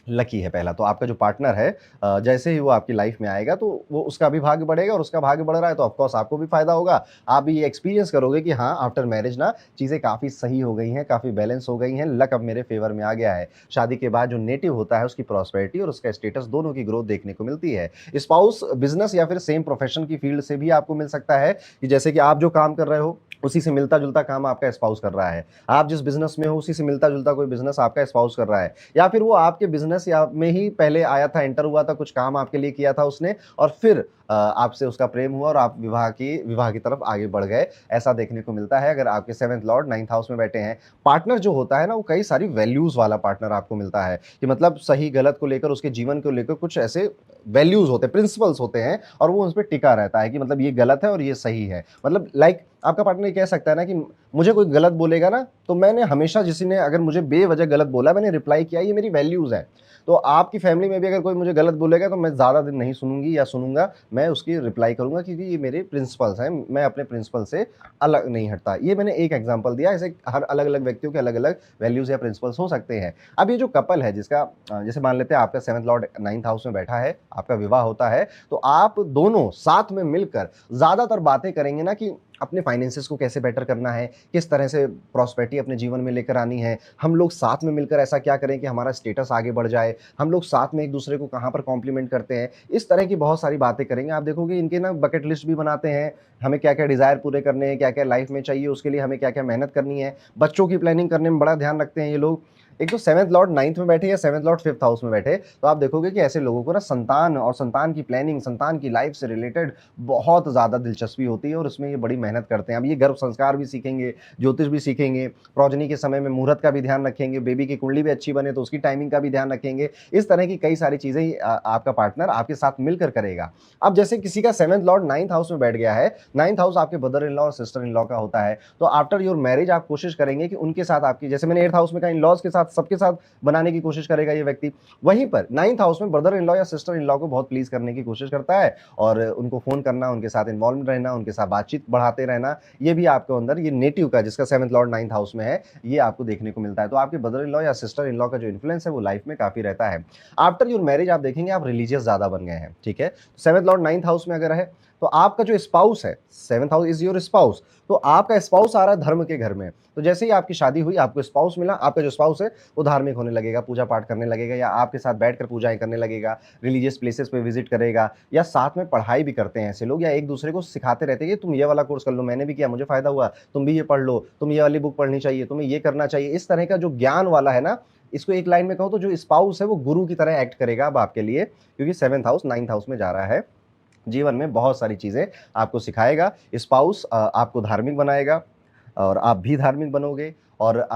लकी है पहला। तो आपका जो पार्टनर है जैसे ही वो आपकी लाइफ में आएगा तो वो उसका भी भाग्य बढ़ेगा और उसका भाग्य बढ़ रहा है तो ऑफ कोर्स आपको भी फ़ायदा होगा। आप भी ये एक्सपीरियंस करोगे कि हाँ, आफ्टर मैरिज ना चीज़ें काफ़ी सही हो गई हैं, काफ़ी बैलेंस हो गई हैं, लक अब मेरे फ़ेवर में आ गया है। शादी के बाद जो नेटिव होता है उसकी प्रॉस्पेरिटी और उसका स्टेटस दोनों की ग्रोथ देखने को मिलती है। स्पाउस बिज़नेस या फिर सेम प्रोफ़ेशन की फ़ील्ड से भी आपको मिल सकता है कि जैसे कि आप जो काम कर रहे हो उसी से मिलता-जुलता काम आपका स्पाउस कर रहा है। आप जिस बिज़नेस में हो उसी से मिलता-जुलता कोई बिज़नेस आपका स्पाउस कर रहा है। या फिर वो आपके बिज़नेस या में ही पहले आया था, एंटर हुआ था, कुछ काम आपके लिए किया था उसने और फिर आपसे उसका प्रेम हुआ और आप विवाह की तरफ आगे बढ़ गए। ऐसा देखने को मिलता है अगर आपके 7th लॉर्ड 9th हाउस में बैठे हैं। पार्टनर जो होता है ना वो कई सारी वैल्यूज़ वाला पार्टनर आपको मिलता है कि मतलब सही गलत को लेकर, उसके जीवन को लेकर कुछ ऐसे वैल्यूज़ होते हैं, प्रिंसिपल्स होते हैं और वो उस पे टिका रहता है कि मतलब ये गलत है और ये सही है। मतलब लाइक आपका पार्टनर ये कह सकता है ना कि मुझे कोई गलत बोलेगा ना, तो मैंने हमेशा किसी ने अगर मुझे बेवजह गलत बोला, मैंने रिप्लाई किया, ये मेरी वैल्यूज़ हैं। तो आपकी फैमिली में भी अगर कोई मुझे गलत बोलेगा तो मैं ज़्यादा दिन नहीं सुनूँगी या सुनूँगा, मैं उसकी रिप्लाई करूँगा क्योंकि ये मेरे प्रिंसिपल्स हैं, मैं अपने प्रिंसिपल से अलग नहीं हटता। ये मैंने एक एग्ज़ाम्पल दिया, ऐसे हर अलग-अलग व्यक्तियों के अलग-अलग वैल्यूज़ या प्रिंसिपल्स हो सकते हैं। अब ये जो कपल है जिसका जैसे मान लेते हैं आपका 7th लॉर्ड 9th हाउस में बैठा है, आपका विवाह होता है, तो आप दोनों साथ में मिलकर ज़्यादातर बातें करेंगे ना कि अपने फाइनेंसेस को कैसे बेटर करना है, किस तरह से प्रॉस्पेरिटी अपने जीवन में लेकर आनी है, हम लोग साथ में मिलकर ऐसा क्या करें कि हमारा स्टेटस आगे बढ़ जाए, हम लोग साथ में एक-दूसरे को कहाँ पर कॉम्प्लीमेंट करते हैं, इस तरह की बहुत सारी बातें करेंगे। आप देखोगे इनके ना बकेट लिस्ट भी बनाते हैं, हमें क्या-क्या डिज़ायर पूरे करने हैं, क्या-क्या लाइफ में चाहिए, उसके लिए हमें क्या-क्या मेहनत करनी है, बच्चों की प्लानिंग करने में बड़ा ध्यान रखते हैं ये लोग। एक तो 7th लॉर्ड 9th में बैठे या 7th लॉर्ड 5th हाउस में बैठे, तो आप देखोगे कि ऐसे लोगों को ना संतान और संतान की प्लानिंग, संतान की लाइफ से रिलेटेड बहुत ज़्यादा दिलचस्पी होती है और उसमें ये बड़ी मेहनत करते हैं। अब ये गर्भ संस्कार भी सीखेंगे, ज्योतिष भी सीखेंगे, प्रोजनी के समय में मुहूर्त का भी ध्यान रखेंगे, बेबी की कुंडली भी अच्छी बने तो उसकी टाइमिंग का भी ध्यान रखेंगे। इस तरह की कई सारी चीज़ें ही आपका पार्टनर आपके साथ मिलकर करेगा। अब जैसे किसी का 7th लॉर्ड 9th हाउस में बैठ गया है, 9th हाउस आपके ब्रदर इन लॉ और सिस्टर इन लॉ का होता है, तो आफ्टर योर मैरिज आप कोशिश करेंगे कि उनके साथ आपकी, जैसे मैंने 8th हाउस में कहा इन लॉज़ के साथ सबके साथ बनाने की कोशिश करेगा ये व्यक्ति। वहीं पर 9th हाउस में ब्रदर इन लॉ या सिस्टर इन लॉ को बहुत प्लीज़ करने की कोशिश करता है और उनको फ़ोन करना, उनके साथ इन्वॉल्व रहना, उनके साथ बातचीत बढ़ाते रहना, ये भी आपके अंदर ये नेटिव का जिसका 7th लॉर्ड 9th हाउस में है, ये आपको देखने को मिलता है। तो आपके ब्रदर इन लॉ या सिस्टर इन लॉ का जो इन्फ्लुएंस है वो लाइफ में काफ़ी रहता है। आफ्टर योर मैरिज आप देखेंगे आप रिलीजियस ज़्यादा बन गए हैं, ठीक है? 7th लॉर्ड 9th हाउस में अगर है, तो आपका जो स्पाउस है, 7th house is your spouse, तो आपका स्पाउस आ रहा है धर्म के घर में। तो जैसे ही आपकी शादी हुई, आपको स्पाउस मिला, आपका जो स्पाउस है, वो धार्मिक होने लगेगा, पूजा-पाठ करने लगेगा या आपके साथ बैठकर पूजाएँ करने लगेगा, रिलीजियस प्लेसेस पे विज़िट करेगा या साथ में पढ़ाई भी करते हैं ऐसे लोग या एक-दूसरे को सिखाते रहते हैं कि तुम ये वाला कोर्स कर लो, मैंने भी किया, मुझे फ़ायदा हुआ, तुम भी ये पढ़ लो, तुम ये वाली बुक पढ़नी चाहिए, तुम्हें ये करना चाहिए। इस तरह का जो ज्ञान वाला है ना, इसको एक लाइन में कहूँ तो जो स्पाउस है, वो गुरु की तरह एक्ट करेगा अब आपके लिए क्योंकि 7th हाउस 9th हाउस में जा रहा है। जीवन में बहुत सारी चीज़ें आपको सिखाएगा। स्पाउस आपको धार्मिक बनाएगा और आप भी धार्मिक बनोगे और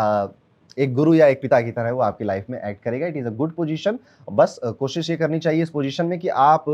एक गुरु या एक पिता की तरह वो आपकी लाइफ में एक्ट करेगा। It is a good position. बस कोशिश ये करनी चाहिए इस पोजीशन में कि आप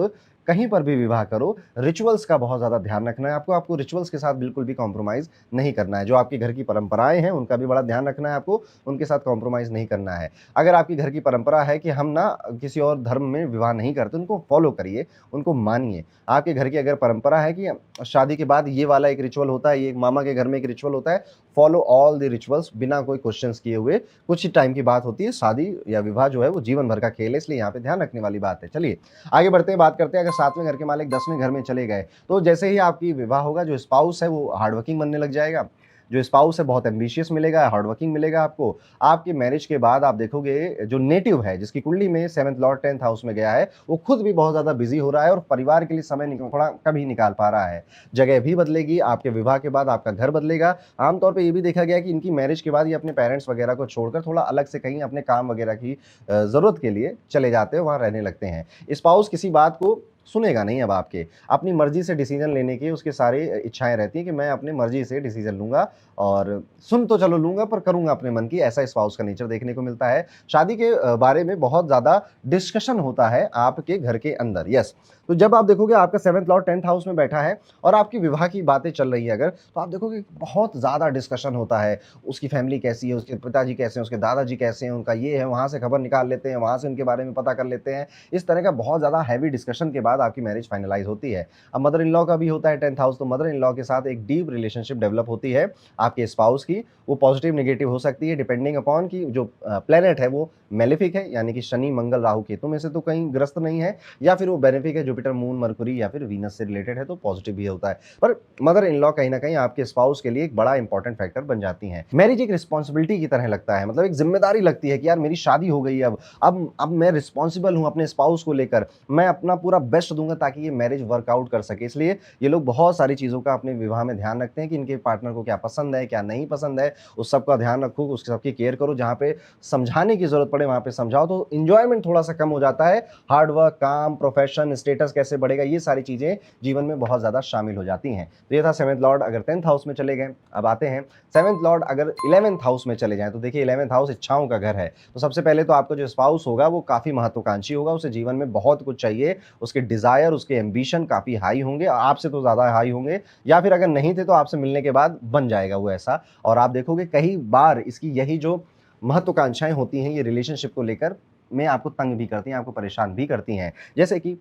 कहीं पर भी विवाह करो, रिचुअल्स का बहुत ज़्यादा ध्यान रखना है आपको। आपको रिचुअल्स के साथ बिल्कुल भी कॉम्प्रोमाइज़ नहीं करना है। जो आपके घर की परंपराएँ हैं, उनका भी बड़ा ध्यान रखना है आपको, उनके साथ कॉम्प्रोमाइज़ नहीं करना है। अगर आपके घर की परंपरा है कि हम ना किसी और धर्म में विवाह नहीं करते, उनको फॉलो करिए, उनको मानिए। आपके घर की अगर परंपरा है कि शादी के बाद ये वाला एक रिचुअल होता है, ये मामा के घर में एक रिचुअल होता है, फॉलो ऑल द रिचुअल्स बिना कोई क्वेश्चंस किए हुए। कुछ ही टाइम की बात होती है, शादी या विवाह जो है वो जीवन भर का खेल है, इसलिए यहाँ पे ध्यान रखने वाली बात है। चलिए आगे बढ़ते हैं, बात करते हैं अगर 7वें घर के मालिक 10वें घर में चले गए, तो जैसे ही आपकी विवाह होगा, जो स्पाउस है वो हार्ड वर्किंग बनने लग जाएगा। जो स्पाउस है बहुत एम्बिशियस मिलेगा, हार्ड वर्किंग मिलेगा आपको। आपकी मैरिज के बाद आप देखोगे जो नेटिव है, जिसकी कुंडली में 7th लॉर्ड 10th हाउस में गया है, वो खुद भी बहुत ज़्यादा बिज़ी हो रहा है और परिवार के लिए समय थोड़ा कम ही निकाल पा रहा है। जगह भी बदलेगी, आपके विवाह के बाद आपका घर बदलेगा। आमतौर पे ये भी देखा गया है कि इनकी मैरिज के बाद ये अपने पेरेंट्स वगैरह को छोड़कर थोड़ा अलग से कहीं अपने काम वगैरह की ज़रूरत के लिए चले जाते हैं, वहाँ रहने लगते हैं। स्पाउस किसी बात को सुनेगा नहीं अब आपके, अपनी मर्ज़ी से डिसीज़न लेने की उसकी सारी इच्छाएँ रहती हैं कि मैं अपनी मर्ज़ी से डिसीज़न लूँगा और सुन तो चलो लूँगा पर करूँगा अपने मन की, ऐसा स्पाउस का नेचर देखने को मिलता है। शादी के बारे में बहुत ज़्यादा डिस्कशन होता है आपके घर के अंदर, यस। तो जब आप देखोगे आपका 7th लॉर्ड 10th हाउस में बैठा है और आपकी विवाह की बातें चल रही है अगर, तो आप देखोगे बहुत ज़्यादा डिस्कशन होता है। उसकी फैमिली कैसी है, उसके पिताजी कैसे हैं, उसके दादाजी कैसे हैं, उनका ये है, वहाँ से खबर निकाल लेते हैं, वहाँ से उनके बारे में पता कर लेते हैं। इस तरह का बहुत ज़्यादा हैवी डिस्कशन के बाद आपकी मैरिज फाइनलाइज़ होती है। अब मदर इन लॉ का भी होता है 10th हाउस, तो मदर इन लॉ के साथ एक डीप रिलेशनशिप डेवलप होती है आपके स्पाउस की। वो पॉजिटिव नेगेटिव हो सकती है डिपेंडिंग अपॉन कि जो प्लैनेट है वो मेलेफिक है, यानी कि शनि, मंगल, राहु, केतु में से तो कहीं ग्रस्त नहीं है, या फिर वो बेनिफिक है, जुपिटर, मून, मरकुरी या फिर वीनस से रिलेटेड है तो पॉजिटिव भी होता है। पर मदर इन लॉ कहीं न कहीं आपके स्पाउस के लिए एक बड़ा इंपॉर्टेंट फैक्टर बन जाती हैं। मैरिज एक रिस्पॉन्सिबिलिटी की तरह लगता है, मतलब एक ज़िम्मेदारी लगती है कि यार मेरी शादी हो गई है अब मैं रिस्पॉन्सिबल हूँ अपने स्पाउस को लेकर, मैं अपना पूरा बेस्ट दूँगा ताकि ये मैरिज वर्कआउट कर सके। इसलिए ये लोग बहुत सारी चीज़ों का अपने विवाह में ध्यान रखते हैं कि इनके पार्टनर को क्या पसंद है, क्या नहीं पसंद है, उस सब का ध्यान रखो, उस सबकी केयर करो। जहाँ पे समझाने की ज़रूरत पड़े वहाँ पे समझाओ, तो एन्जॉयमेंट थोड़ा-सा कम हो जाता है। हार्ड वर्क, काम, प्रोफेशन, स्टेटस कैसे बढ़ेगा, ये सारी चीज़ें जीवन में बहुत ज़्यादा शामिल हो जाती हैं। तो ये था 7th लॉर्ड अगर 10th हाउस में चले गए। अब आते हैं 7th लॉर्ड अगर 11th हाउस में चले जाएँ, तो देखिए 11th हाउस इच्छाओं का घर है। तो सबसे पहले तो आपका जो स्पाउस होगा वो काफ़ी महत्वाकांक्षी होगा, उसे जीवन में बहुत कुछ चाहिए, उसके डिज़ायर, उसके एम्बिशन काफ़ी हाई होंगे, आपसे तो ज़्यादा हाई होंगे, या फिर अगर नहीं थे तो आपसे मिलने के बाद बन जाएगा वो ऐसा। और आप देखोगे कई बार इसकी यही जो महत्वाकांक्षाएँ होती हैं ये रिलेशनशिप को लेकर में आपको तंग भी करती हैं, आपको परेशान भी करती हैं। जैसे कि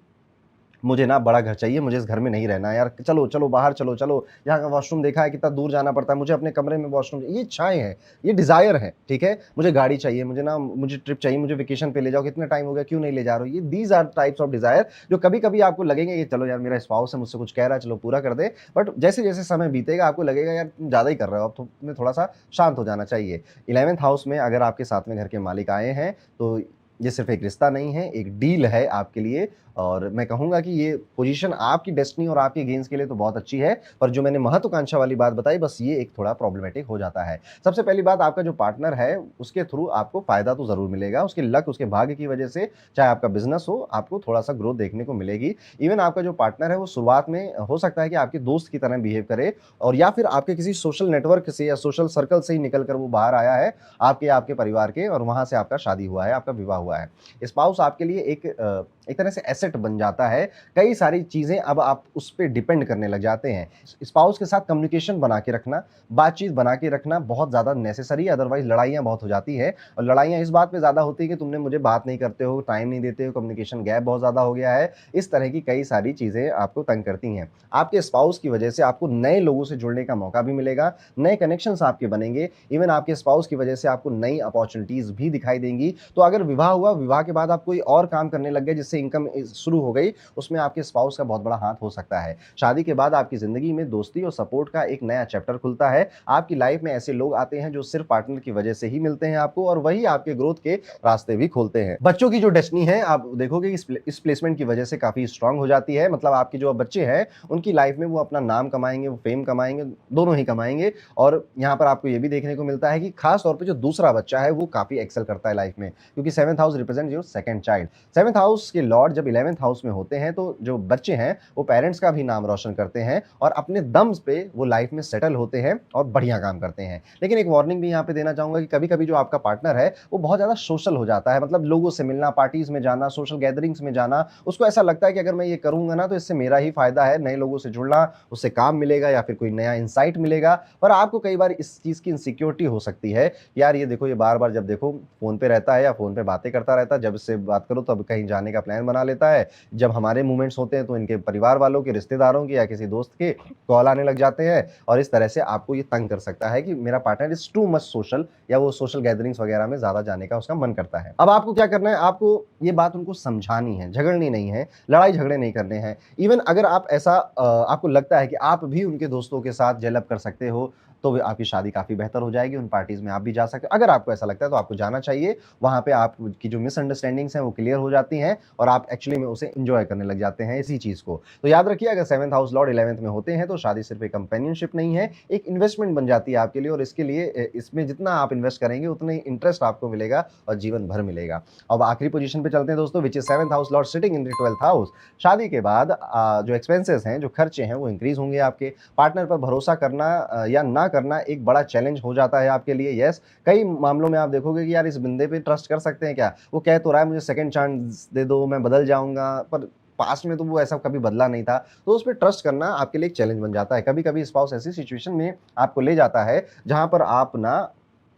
मुझे ना बड़ा घर चाहिए, मुझे इस घर में नहीं रहना है यार, चलो, चलो बाहर चलो, चलो, यहाँ का वॉशरूम देखा है कितना दूर जाना पड़ता है, मुझे अपने कमरे में वॉशरूम, ये इच्छाएँ हैं, ये डिज़ायर है, ठीक है? मुझे गाड़ी चाहिए, मुझे ट्रिप चाहिए, मुझे वेकेशन पे ले जाओ, कितना टाइम हो गया क्यों नहीं ले जा रहे हो? ये these are types of desire जो कभी-कभी आपको लगेंगे कि चलो यार मेरा स्पाउस है, मुझसे कुछ कह रहा है, चलो पूरा कर दे। बट जैसे-जैसे समय बीतेगा आपको लगेगा यार तुम ज़्यादा ही कर रहे हो, अब तुम्हें थोड़ा-सा शांत हो जाना चाहिए। 11th हाउस में अगर आपके 7वें घर के मालिक आए हैं, तो ये सिर्फ़ एक रिश्ता नहीं है, एक डील है आपके लिए, और मैं कहूँगा कि ये पोज़ीशन आपकी डेस्टिनी और आपके गेन्स के लिए तो बहुत अच्छी है, पर जो मैंने महत्वाकांक्षा वाली बात बताई बस ये एक थोड़ा प्रॉब्लमैटिक हो जाता है। सबसे पहली बात, आपका जो पार्टनर है उसके थ्रू आपको फ़ायदा तो ज़रूर मिलेगा, उसके लक, उसके भाग्य की वजह से, चाहे आपका बिज़नेस हो, आपको थोड़ा-सा ग्रोथ देखने को मिलेगी। इवन आपका जो पार्टनर है वो शुरुआत में हो सकता है कि आपके दोस्त की तरह बिहेव करे, और या फिर आपके किसी सोशल नेटवर्क से या सोशल सर्कल से ही निकल कर वो बाहर आया है, आपके परिवार के, और वहाँ से आपका शादी हुआ है, आपका विवाह हुआ है। हुआ है। स्पाउस आपके लिए एक तरह से एसेट बन जाता है। कई सारी चीज़ें अब आप उस पे डिपेंड करने लग जाते हैं। स्पाउस के साथ कम्युनिकेशन बना के रखना, बातचीत बना के रखना बहुत ज़्यादा नेसेसरी है, अदरवाइज़ लड़ाइयाँ बहुत हो जाती हैं और लड़ाइयाँ इस बात पे ज़्यादा होती है कि तुमने मुझे बात नहीं करते हो, टाइम नहीं देते हो, कम्युनिकेशन गैप बहुत ज़्यादा हो गया है। इस तरह की कई सारी चीज़ें आपको तंग करती हैं। आपके स्पाउस की वजह से आपको नए लोगों से जुड़ने का मौका भी मिलेगा, नए कनेक्शंस आपके बनेंगे, इवन आपके स्पाउस की वजह से आपको नई अपॉर्च्युनिटीज़ भी दिखाई देंगी। तो अगर विवाह हुआ, विवाह के बाद आप कोई और काम करने लग गए जिससे इनकम शुरू हो गई, उसमें आपके स्पाउस का बहुत बड़ा हाथ हो सकता है। शादी के बाद आपकी ज़िंदगी में दोस्ती और सपोर्ट का एक नया चैप्टर खुलता है। आपकी लाइफ में ऐसे लोग आते हैं जो सिर्फ पार्टनर की वजह से ही मिलते हैं आपको और वही आपके ग्रोथ के रास्ते भी खोलते हैं। बच्चों की जो डेस्टिनी है आप देखोगे इस प्लेसमेंट की वजह से काफ़ी स्ट्रांग हो जाती है। मतलब आपके जो बच्चे हैं उनकी लाइफ में वो अपना नाम कमाएँगे, वो फेम कमाएँगे, दोनों ही कमाएँगे और यहाँ पर आपको ये भी देखने को मिलता है कि खास तौर पे जो दूसरा बच्चा है वो काफ़ी एक्सेल करता है लाइफ में क्योंकि 7th house represent your second child. 7th house के लॉर्ड जब 11th हाउस में होते हैं तो जो बच्चे हैं वो पेरेंट्स का भी नाम रोशन करते हैं और अपने दम पे वो लाइफ में सेटल होते हैं और बढ़िया काम करते हैं। लेकिन एक वार्निंग भी यहाँ पे देना चाहूँगा कि कभी-कभी जो आपका पार्टनर है वो बहुत ज़्यादा सोशल हो जाता है। मतलब लोगों से मिलना, पार्टीज़ में जाना, सोशल गैदरिंग्स में जाना, उसको ऐसा लगता है कि अगर मैं ये करूँगा ना तो इससे मेरा ही फ़ायदा है, नए लोगों से जुड़ना, उससे काम मिलेगा या फिर कोई नया इनसाइट मिलेगा। पर आपको कई बार इस चीज़ की इनसिक्योरिटी हो सकती है, यार ये देखो ये बार-बार जब देखो फ़ोन पे रहता है या फ़ोन पे बातें करता रहता है, जब इससे बात करो तब कहीं जाने का प्लान बना लेता है। जब हमारे मूवमेंट्स होते हैं तो इनके परिवार वालों के, रिश्तेदारों के या किसी दोस्त के कॉल आने लग जाते हैं और इस तरह से आपको ये तंग कर सकता है कि मेरा partner is too much social या वो सोशल गैदरिंग्स वगैरह में ज़्यादा जाने का उसका मन करता है। अब आपको क्या करना है, आपको ये बात उनको समझानी है, झगड़नी नहीं है, लड़ाई झगड़े नहीं करने हैं। इवन अगर आप ऐसा आपको लगता है कि आप भी उनके दोस्तों के साथ जेल अप कर सकते हो, तो भी आपकी शादी काफ़ी बेहतर हो जाएगी, उन पार्टीज़ में आप भी जा सकते हो। अगर आपको ऐसा लगता है तो आपको जाना चाहिए, वहाँ पे आपकी जो मिसअंडरस्टैंडिंग्स हैं वो क्लियर हो जाती हैं और आप एक्चुअली में उसे एन्जॉय करने लग जाते हैं इसी चीज़ को। तो याद रखिए अगर 7th हाउस लॉर्ड 11th में होते हैं तो शादी सिर्फ़ एक कंपेनियनशिप नहीं है, एक इन्वेस्टमेंट बन जाती है आपके लिए और इसके लिए इसमें जितना आप इन्वेस्ट करेंगे उतना ही इंटरेस्ट आपको मिलेगा और जीवन भर मिलेगा। अब आखिरी पोज़ीशन पे चलते हैं दोस्तों which is 7th house Lord sitting in the 12th house. शादी के बाद जो एक्सपेंसेस हैं, जो खर्चे हैं वो इंक्रीज़ होंगे आपके। पार्टनर पर भरोसा करना या ना करना एक बड़ा चैलेंज हो जाता है आपके लिए। यस, कई मामलों में आप देखोगे कि यार इस बंदे पे ट्रस्ट कर सकते हैं क्या? वो कह तो रहा है मुझे सेकंड चांस दे दो, मैं बदल जाऊँगा, पर पास्ट में तो वो ऐसा कभी बदला नहीं था। तो उस पे ट्रस्ट करना आपके लिए एक चैलेंज बन जाता है। कभी-कभी स्पाउस ऐसी सिचुएशन में आपको ले जाता है, जहाँ पर आप ना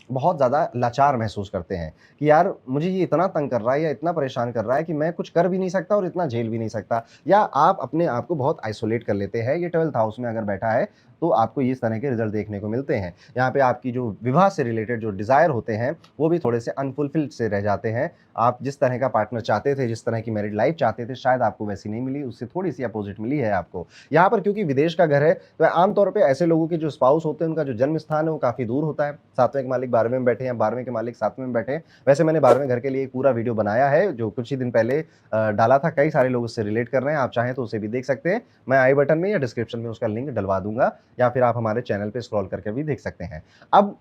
बहुत ज़्यादा लाचार महसूस करते हैं कि यार मुझे ये इतना तंग कर रहा है या इतना परेशान कर रहा है कि मैं कुछ कर भी नहीं सकता और इतना झेल भी नहीं सकता या आप अपने आप को बहुत आइसोलेट कर लेते हैं। ये 12th हाउस में अगर बैठा है तो आपको इस तरह के रिजल्ट देखने को मिलते हैं। यहाँ पे आपकी जो विवाह से रिलेटेड जो डिज़ायर होते हैं वो भी थोड़े से अनफुलफिल्ड से रह जाते हैं। आप जिस तरह का पार्टनर चाहते थे, जिस तरह की मैरिड लाइफ चाहते थे, शायद आपको वैसी नहीं मिली, उससे थोड़ी-सी अपोज़िट मिली है आपको। यहाँ पर क्योंकि विदेश का घर है, तो आम तौर पे ऐसे लोगों के जो स्पाउस होते हैं, उनका जो जन्म स्थान है, वो काफ़ी दूर होता है। 7वें के मालिक 12वें में बैठे हैं, 12वें के मालिक 7वें में बैठे हैं। वैसे मैंने 12वें घर के लिए एक पूरा वीडियो बनाया है, जो कुछ ही दिन पहले डाला था। कई सारे लोग उससे रिलेट कर रहे हैं, आप चाहें तो उसे भी देख सकते हैं। मैं आई बटन में या डिस्क्रिप्शन में उसका लिंक डलवा दूँगा या फिर आप हमारे चैनल पे स्क्रॉल करके भी देख सकते हैं। अब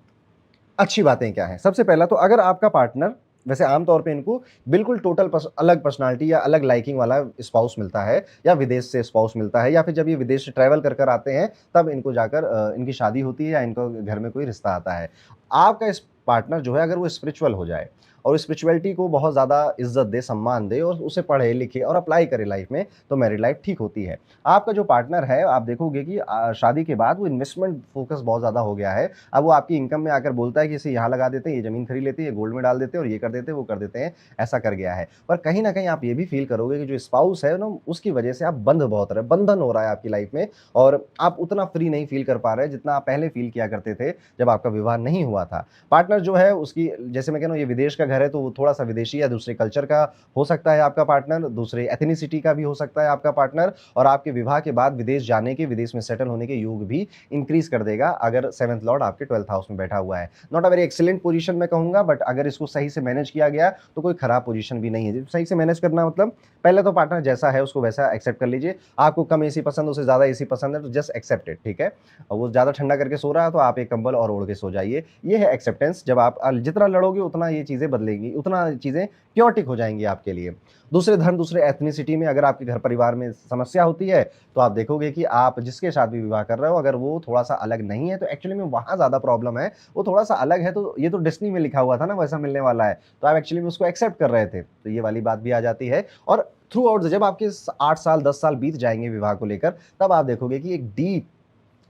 अच्छी बातें क्या हैं? सबसे पहला तो अगर आपका पार्टनर वैसे आम तौर पे इनको बिल्कुल टोटल अलग पर्सनैलिटी या अलग लाइकिंग वाला स्पाउस मिलता है या विदेश से स्पाउस मिलता है या फिर जब ये विदेश से ट्रैवल कर आते हैं तब इनको जाकर इनकी शादी होती है या इनको घर में कोई रिश्ता आता है। आपका इस पार्टनर जो है अगर वो स्पिरिचुअल हो जाए और स्पिरिचुअलिटी को बहुत ज़्यादा इज़्ज़त दे, सम्मान दे और उसे पढ़े लिखे और अप्लाई करे लाइफ में, तो मैरिड लाइफ ठीक होती है। आपका जो पार्टनर है आप देखोगे कि शादी के बाद वो इन्वेस्टमेंट फ़ोकस बहुत ज़्यादा हो गया है। अब वो आपकी इनकम में आकर बोलता है कि इसे यहाँ लगा देते हैं, ये ज़मीन खरीद लेते हैं, ये गोल्ड में डाल देते हैं और ये कर देते हैं, वो कर देते हैं, ऐसा कर गया है। पर कहीं न कहीं आप ये भी फ़ील करोगे कि जो स्पाउस है ना, उसकी वजह से आप बंध बहुत रहे बंधन हो रहा है आपकी लाइफ में और आप उतना फ्री नहीं फ़ील कर पा रहे हैं, जितना आप पहले फ़ील किया करते थे, जब आपका विवाह नहीं हुआ था। पार्टनर जो है उसकी जैसे मैं कह रहा हूँ ये विदेश का घर है, तो वो थोड़ा-सा विदेशी या दूसरे कल्चर का हो सकता है आपका पार्टनर, दूसरे एथनिसिटी का भी हो सकता है आपका पार्टनर और आपके विवाह के बाद विदेश जाने के, विदेश में सेटल होने के योग भी इंक्रीज़ कर देगा अगर 7th लॉर्ड आपके 12th हाउस में बैठा हुआ है। Not a very excellent position मैं कहूँगा बट अगर इसको सही से मैनेज किया गया तो कोई खराब पोज़ीशन भी नहीं है। सही से मैनेज करना मतलब पहले तो पार्टनर जैसा है उसको वैसा एक्सेप्ट कर लीजिए। आपको कम एसी पसंद है, उसे ज़्यादा एसी पसंद है तो जस्ट एक्सेप्ट इट, ठीक है? और वो ज़्यादा ठंडा करके सो रहा है तो आप एक कंबल और ओढ़ के सो जाइए। ये है एक्सेप्टेंस। जब आप जितना लड़ोगे उतना ये चीज़ें बदलेंगी, उतना चीज़ें क्योटिक हो जाएँगी आपके लिए। दूसरे धर्म, दूसरे एथनिसिटी में अगर आपके घर परिवार में समस्या होती है, तो आप देखोगे कि आप जिसके साथ भी विवाह कर रहे हो, अगर वो थोड़ा-सा अलग नहीं है, तो एक्चुअली में वहाँ ज़्यादा प्रॉब्लम है। वो थोड़ा-सा अलग है, तो ये तो डेस्टिनी में लिखा हुआ था ना, वैसा मिलने वाला है। तो आप एक्चुअली में उसको एक्सेप्ट कर रहे थे। तो ये वाली बात भी आ जाती है और थ्रू आउट जब आपके 8 साल, 10 साल बीत जाएँगे विवाह को लेकर, तब आप देखोगे कि एक डीप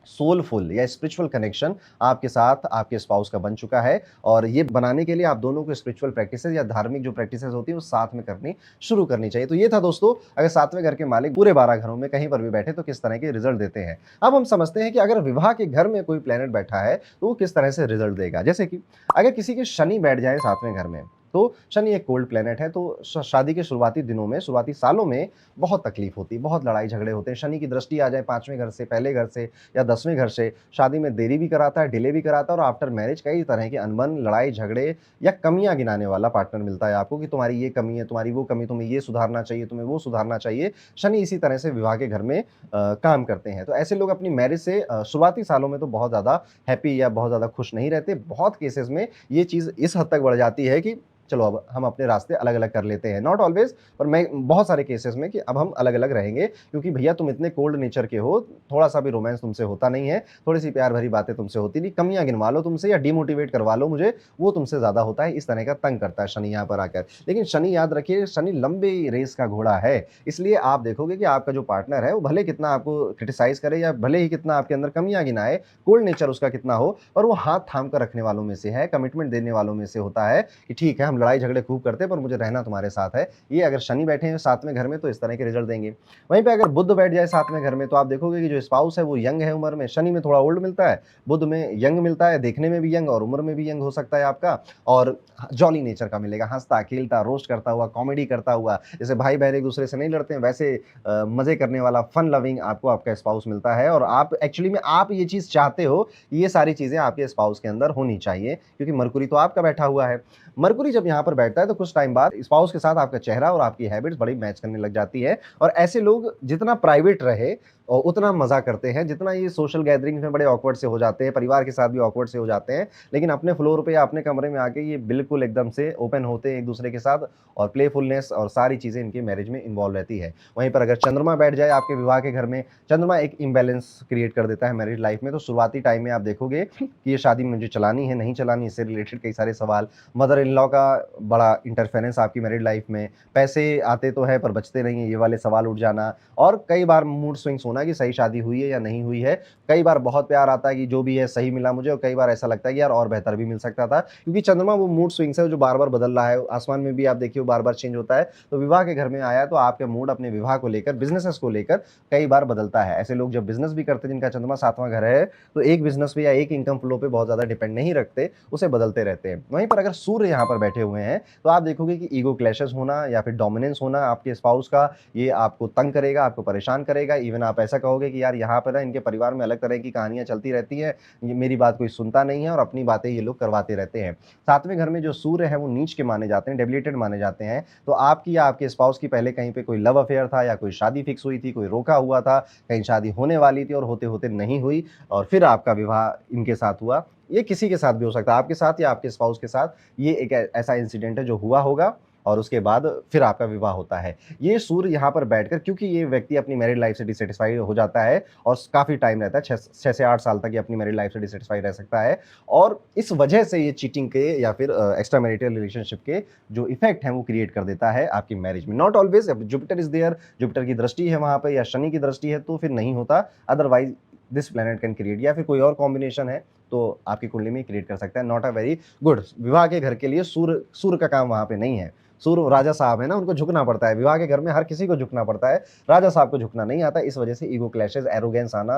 सोलफुल या स्पिरिचुअल कनेक्शन आपके साथ आपके स्पाउस का बन चुका है और ये बनाने के लिए आप दोनों को स्पिरिचुअल प्रैक्टिसेस या धार्मिक जो प्रैक्टिसेस होती है वो साथ में करनी शुरू करनी चाहिए। तो ये था दोस्तों, अगर सातवें घर के मालिक पूरे 12 घरों में कहीं पर भी बैठे तो किस तरह के रिजल्ट देते हैं। अब हम समझते हैं कि अगर विवाह के घर में कोई प्लेनेट बैठा है तो वो किस तरह से रिजल्ट देगा। जैसे कि अगर किसी के शनि बैठ जाए सातवें घर में, तो शनि एक कोल्ड प्लेनेट है, तो शादी के शुरुआती दिनों में, शुरुआती सालों में बहुत तकलीफ होती है, बहुत लड़ाई झगड़े होते हैं। शनि की दृष्टि आ जाए 5वें घर से, पहले घर से या 10वें घर से, शादी में देरी भी कराता है, डिले भी कराता है और आफ्टर मैरिज कई तरह के अनबन, लड़ाई झगड़े या कमियां गिनाने वाला पार्टनर मिलता है आपको कि तुम्हारी ये कमी है, तुम्हारी वो कमी, तुम्हें ये सुधारना चाहिए, तुम्हें वो सुधारना चाहिए। शनि इसी तरह से विवाह के घर में काम करते हैं। तो ऐसे लोग अपनी मैरिज से शुरुआती सालों में तो बहुत ज़्यादा हैप्पी या बहुत ज़्यादा खुश नहीं रहते। बहुत केसेस में ये चीज़ इस हद तक बढ़ जाती है कि चलो अब हम अपने रास्ते अलग-अलग कर लेते हैं। नॉट ऑलवेज़, पर मैं बहुत सारे केसेस में कि अब हम अलग-अलग रहेंगे क्योंकि भैया तुम इतने कोल्ड नेचर के हो, थोड़ा-सा भी रोमांस तुमसे होता नहीं है, थोड़ी-सी प्यार भरी बातें तुमसे होती नहीं, कमियाँ गिनवा लो तुमसे या डिमोटिवेट करवा लो मुझे, वो तुमसे ज़्यादा होता है। इस तरह का तंग करता है शनि यहाँ पर आकर। लेकिन शनि याद रखिए, शनि लंबे रेस का घोड़ा है, इसलिए आप देखोगे कि आपका जो पार्टनर है वो भले कितना आपको क्रिटिसाइज़ करे या भले ही कितना आपके अंदर कमियाँ गिनाए, कोल्ड नेचर उसका कितना हो, पर वो हाथ थाम कर रखने वालों में से है, कमिटमेंट देने वालों में से होता है कि ठीक है, हम लड़ाई झगड़े खूब करते हैं पर मुझे रहना तुम्हारे साथ है। ये अगर शनि बैठे हैं सातवें घर में तो इस तरह के रिजल्ट देंगे। वहीं पे अगर बुध बैठ जाए सातवें घर में तो आप देखोगे कि जो स्पाउस है वो यंग है उम्र में, शनि में थोड़ा ओल्ड मिलता है, बुध में यंग मिलता है, देखने में भी यंग और उम्र में भी यंग हो सकता है आपका और जॉली नेचर का मिलेगा, हँसता, खेलता, रोस्ट करता हुआ, कॉमेडी करता हुआ, जैसे भाई-बहन एक-दूसरे से नहीं लड़ते हैं वैसे मज़े करने वाला फन लविंग आपको आपका स्पाउस मिलता है और आप एक्चुअली में आप ये चीज़ चाहते हो, ये सारी चीज़ें आपके स्पाउस के अंदर होनी चाहिए क्योंकि मरकुरी तो आपका बैठा हुआ है। मरकुरी जब यहाँ पर बैठता है तो कुछ टाइम बाद स्पाउस के साथ आपका चेहरा और आपकी हैबिट्स बड़ी मैच करने लग जाती है और ऐसे लोग जितना प्राइवेट रहे और उतना मज़ा करते हैं, जितना ये सोशल गैदरिंग्स में बड़े ऑकवर्ड से हो जाते हैं, परिवार के साथ भी ऑकवर्ड से हो जाते हैं, लेकिन अपने फ्लोर पे या अपने कमरे में आके ये बिल्कुल एकदम से ओपन होते हैं एक-दूसरे के साथ और प्लेफुलनेस और सारी चीज़ें इनकी मैरिज में इन्वॉल्व रहती है। वहीं पर अगर चंद्रमा बैठ जाए आपके विवाह के घर में, चंद्रमा एक इम्बैलेंस क्रिएट कर देता है मैरिज लाइफ में, तो शुरुआती टाइम में आप देखोगे कि ये शादी मुझे चलानी है, नहीं चलानी, इससे रिलेटेड कई सारे सवाल, मदर इन लॉ का बड़ा इंटरफेरेंस आपकी मैरिड लाइफ में, पैसे आते तो हैं पर बचते नहीं हैं, ये वाले सवाल उठ जाना और कई बार मूड स्विंग्स होना कि सही शादी हुई है या नहीं हुई है। कई बार बहुत प्यार आता है कि जो भी है सही मिला मुझे और कई बार ऐसा लगता है कि यार और बेहतर भी मिल सकता था क्योंकि चंद्रमा वो मूड स्विंग्स है जो बार-बार बदल रहा है। आसमान में भी आप देखिए वो बार-बार चेंज होता है। तो विवाह के घर में आया तो आपका मूड अपने विवाह को लेकर, बिज़नेसेस को लेकर कई बार बदलता है। ऐसे लोग जब बिज़नेस भी करते हैं जिनका चंद्रमा 7वां घर है, तो एक बिज़नेस पे या एक इनकम फ्लो पे बहुत ज़्यादा डिपेंड नहीं रखते, उसे बदलते रहते हैं। वहीं पर अगर सूर्य यहाँ पर बैठे हुए हैं, तो आप देखोगे कि ईगो क्लैशेस होना या फिर डोमिनेंस होना आपके स्पाउस का, ये आपको तंग करेगा, आपको परेशान करेगा। इवन आप ऐसा कहोगे कि यार यहाँ पर ना इनके परिवार में अलग तरह की कहानियाँ चलती रहती हैं, ये मेरी बात कोई सुनता नहीं है और अपनी बातें ये लोग करवाते रहते हैं। 7वें घर में जो सूर्य है वो नीच के माने जाते हैं, डेबिलिटेड माने जाते हैं। तो आपकी या आपके स्पाउस की पहले कहीं पे कोई लव अफेयर था या कोई शादी फिक्स हुई थी, कोई रोका हुआ था, कहीं शादी होने वाली थी और होते-होते नहीं हुई और फिर आपका विवाह इनके साथ हुआ। ये किसी के साथ भी हो सकता है, आपके साथ या आपके स्पाउस के साथ। ये एक ऐसा इंसिडेंट है जो हुआ होगा और उसके बाद फिर आपका विवाह होता है। ये सूर्य यहाँ पर बैठकर क्योंकि ये व्यक्ति अपनी मैरिड लाइफ से डिसैटिस्फाइड हो जाता है और काफ़ी टाइम रहता है, 6 से 8 साल तक ये अपनी मैरिड लाइफ से डिसैटिस्फाइड रह सकता है और इस वजह से ये चीटिंग के या फिर एक्स्ट्रा मैरिटल रिलेशनशिप के जो इफ़ेक्ट हैं वो क्रिएट कर देता है आपकी मैरिज में। नॉट ऑलवेज़, अब जुपिटर इज़ देयर, जुपिटर की दृष्टि है वहाँ पे या शनि की दृष्टि है तो फिर नहीं होता, otherwise this planet can create या फिर कोई और कॉम्बिनेशन है तो आपकी कुंडली में क्रिएट कर सकता है। Not a very good. विवाह के घर के लिए सूर्य सूर्य का काम वहाँ पे नहीं है। सूर्य राजा साहब है ना, उनको झुकना पड़ता है। विवाह के घर में हर किसी को झुकना पड़ता है, राजा साहब को झुकना नहीं आता। इस वजह से ईगो क्लैशेज़, एरोगेंस आना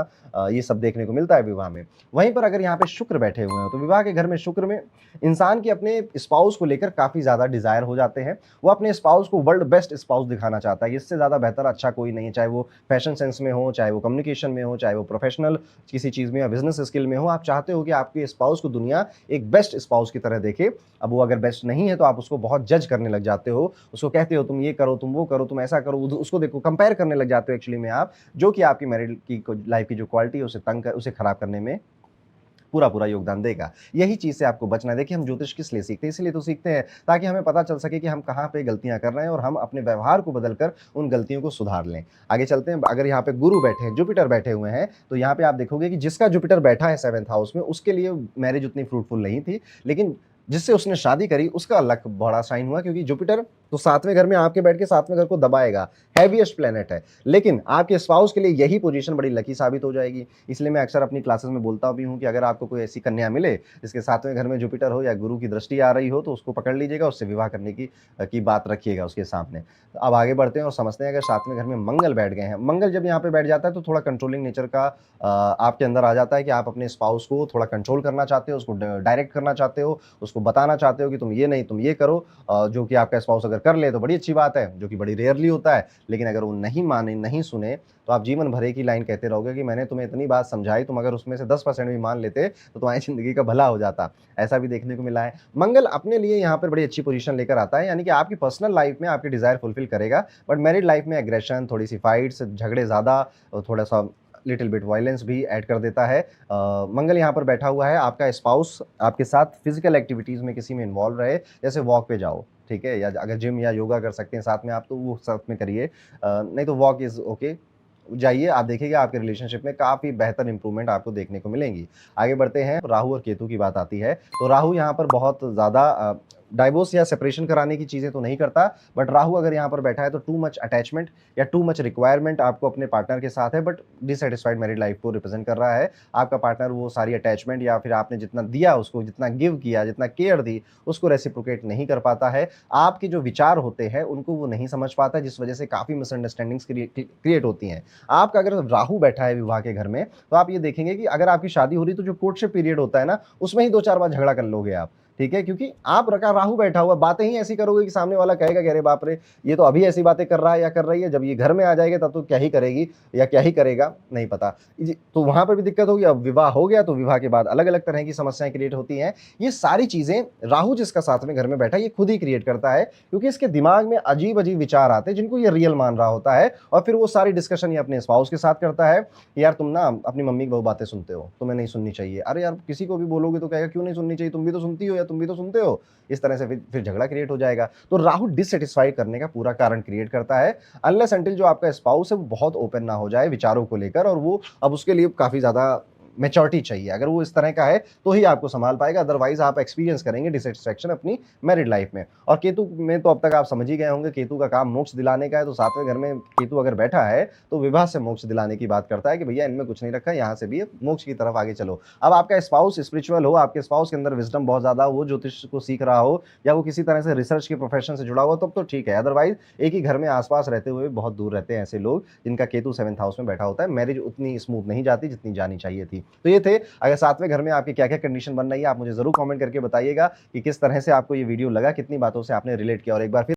ये सब देखने को मिलता है विवाह में। वहीं पर अगर यहाँ पे शुक्र बैठे हुए हैं, तो विवाह के घर में शुक्र में इंसान के अपने स्पाउस को लेकर काफ़ी ज़्यादा डिज़ायर हो जाते हैं। वो अपने स्पाउस को वर्ल्ड बेस्ट स्पाउस दिखाना चाहता है, इससे ज़्यादा बेहतर अच्छा कोई नहीं है, चाहे वो फैशन सेंस में हो, चाहे वो कम्युनिकेशन में हो, चाहे वो प्रोफेशनल किसी चीज़ में या बिज़नेस स्किल में हो। आप चाहते हो कि आपके स्पाउस को दुनिया एक बेस्ट स्पाउस की तरह देखे। अब वो अगर बेस्ट नहीं है, तो आप उसको बहुत जज करने लग जाते हो, उसको कहते हो तुम ये करो, तुम वो करो, तुम ऐसा करो, उसको देखो, कंपेयर करने लग जाते हो एक्चुअली में आप, जो कि आपकी मैरिड की लाइफ की जो क्वालिटी है उसे खराब करने में पूरा पूरा योगदान देगा। यही चीज़ से आपको बचना है। देखिए हम ज्योतिष किस लिए सीखते हैं? इसीलिए तो सीखते हैं ताकि हमें पता चल सके कि हम कहाँ पे गलतियाँ कर रहे हैं और हम अपने व्यवहार को बदलकर उन गलतियों को सुधार लें। आगे चलते हैं, अगर यहाँ पे गुरु बैठे हैं, जुपिटर बैठे हुए हैं, तो यहाँ पे आप देखोगे कि जिसका जुपिटर बैठा है 7th हाउस में, उसके लिए मैरिज उतनी फ्रूटफुल नहीं थी, लेकिन जिससे उसने शादी करी उसका लक बड़ा शाइन हुआ, क्योंकि जुपिटर तो 7वें घर में आपके बैठ के 7वें घर को दबाएगा, हैवीएस्ट प्लैनेट है। लेकिन आपके स्पाउस के लिए यही पोजीशन बड़ी लकी साबित हो जाएगी। इसलिए मैं अक्सर अपनी क्लासेस में बोलता भी हूँ कि अगर आपको कोई ऐसी कन्या मिले जिसके 7वें घर में जुपिटर हो या गुरु की दृष्टि आ रही हो, तो उसको पकड़ लीजिएगा, उससे विवाह करने की बात रखिएगा उसके सामने। अब आगे बढ़ते हैं और समझते हैं, अगर 7वें घर में मंगल बैठ गए हैं, मंगल जब यहाँ पे बैठ जाता है तो थोड़ा कंट्रोलिंग नेचर का आपके अंदर आ जाता है कि आप अपने स्पाउस को थोड़ा कंट्रोल करना चाहते हो, उसको डायरेक्ट करना चाहते हो, उसको बताना चाहते हो कि तुम ये नहीं तुम ये करो, जो कि आपका स्पाउस अगर कर ले तो बड़ी अच्छी बात है, जो कि बड़ी रेयरली होता है। लेकिन अगर वो नहीं माने, नहीं सुने, तो आप जीवन भर एक ही लाइन कहते रहोगे कि मैंने तुम्हें इतनी बात समझाई, तुम अगर उसमें से 10% भी मान लेते तो तुम्हारी ज़िंदगी का भला हो जाता। ऐसा भी देखने को मिला है। मंगल अपने लिए यहाँ पर बड़ी अच्छी पोजीशन लेकर आता है, यानी कि आपकी पर्सनल लाइफ में आपकी डिज़ायर फुलफिल करेगा, बट मैरिड लाइफ में एग्रेशन, थोड़ी-सी फाइट्स, झगड़े ज़्यादा और थोड़ा-सा लिटिल बिट वायलेंस भी ऐड कर देता है। मंगल यहाँ पर बैठा हुआ है, आपका स्पाउस आपके साथ फिजिकल एक्टिविटीज़ में किसी में इन्वॉल्व रहे, जैसे वॉक पे जाओ, ठीक है? या अगर जिम या योगा कर सकते हैं साथ में आप, तो वो साथ में करिए। नहीं तो वॉक इज़ ओके, जाइए, आप देखिएगा आपके रिलेशनशिप में काफ़ी बेहतर इंप्रूवमेंट आपको देखने को मिलेंगी। आगे बढ़ते हैं, राहु और केतु की बात आती है, तो राहु यहाँ पर बहुत ज़्यादा डाइवोर्स या सेपरेशन कराने की चीज़ें तो नहीं करता, बट राहु अगर यहाँ पर बैठा है तो टू मच अटैचमेंट या टू मच रिक्वायरमेंट आपको अपने पार्टनर के साथ है, बट डिससैटिस्फाइड मैरिड लाइफ को रिप्रेजेंट कर रहा है। आपका पार्टनर वो सारी अटैचमेंट या फिर आपने जितना दिया उसको, जितना गिव किया, जितना केयर दी, उसको रेसिप्रोकेट नहीं कर पाता है। आपके जो विचार होते हैं उनको वो नहीं समझ पाता, जिस वजह से काफ़ी मिसअंडरस्टैंडिंग्स क्रिएट होती हैं। आपका अगर राहु बैठा है विवाह के घर में, तो आप ये देखेंगे कि अगर आपकी शादी हो रही, तो जो कोर्टशिप पीरियड होता है ना, उसमें ही 2-4 बार झगड़ा कर लोगे आप, ठीक है? क्योंकि आप रखा राहु बैठा हुआ, बातें ही ऐसी करोगे कि सामने वाला कहेगा कि अरे बाप रे! ये तो अभी ऐसी बातें कर रहा है या कर रही है, जब ये घर में आ जाएगा तब तो क्या ही करेगी या क्या ही करेगा, नहीं पता। जी, तो वहाँ पर भी दिक्कत होगी। अब विवाह हो गया तो विवाह के बाद अलग-अलग तरह की समस्याएँ क्रिएट होती हैं। ये सारी चीज़ें राहु जिसका साथ में घर में बैठा है, ये खुद ही क्रिएट करता है, क्योंकि इसके दिमाग में अजीब-अजीब विचार आते हैं जिनको ये रियल मान रहा होता है, और फिर वो सारी डिस्कशन ये अपने स्पाउस के साथ करता है कि यार तुम ना अपनी मम्मी की बहुत बातें सुनते हो, तुम्हें नहीं सुननी चाहिए। अरे यार, किसी को भी बोलोगे तो कहेगा क्यों नहीं सुननी चाहिए, तुम भी तो सुनती हो या तुम भी तो सुनते हो। इस तरह से फिर झगड़ा क्रिएट हो जाएगा। तो राहु डिससैटिस्फाई करने का पूरा कारण क्रिएट करता है, अनलेस अंटिल जो आपका स्पाउस है वो बहुत ओपन ना हो जाए विचारों को लेकर, और वो अब उसके लिए काफ़ी ज़्यादा मैच्योरिटी चाहिए। अगर वो इस तरह का है तो ही आपको सँभाल पाएगा, अदरवाइज़ आप एक्सपीरियंस करेंगे डिससैटिस्फैक्शन अपनी मैरिड लाइफ में। और केतु में तो अब तक आप समझ ही गए होंगे, केतु का काम मोक्ष दिलाने का है, तो 7वें घर में केतु अगर बैठा है तो विवाह से मोक्ष दिलाने की बात करता है कि भैया इनमें कुछ नहीं रखा है, यहाँ से भी मोक्ष की तरफ आगे चलो। अब आपका स्पाउस स्पिरिचुअल हो, आपके स्पाउस के अंदर विज़डम बहुत ज़्यादा हो, वो ज्योतिष को सीख रहा हो, या वो किसी तरह से रिसर्च के प्रोफेशन से जुड़ा हुआ, तब तो ठीक है। अदरवाइज़ एक ही घर में आस-पास रहते हुए बहुत दूर रहते हैं ऐसे लोग जिनका केतु 7th हाउस में बैठा होता है, मैरिज उतनी स्मूथ नहीं जाती जितनी जानी चाहिए थी। तो ये थे, अगर 7वें घर में आपकी क्या-क्या कंडीशन बन रही है, आप मुझे ज़रूर कमेंट करके बताइएगा कि किस तरह से आपको ये वीडियो लगा, कितनी बातों से आपने रिलेट किया, और एक बार फिर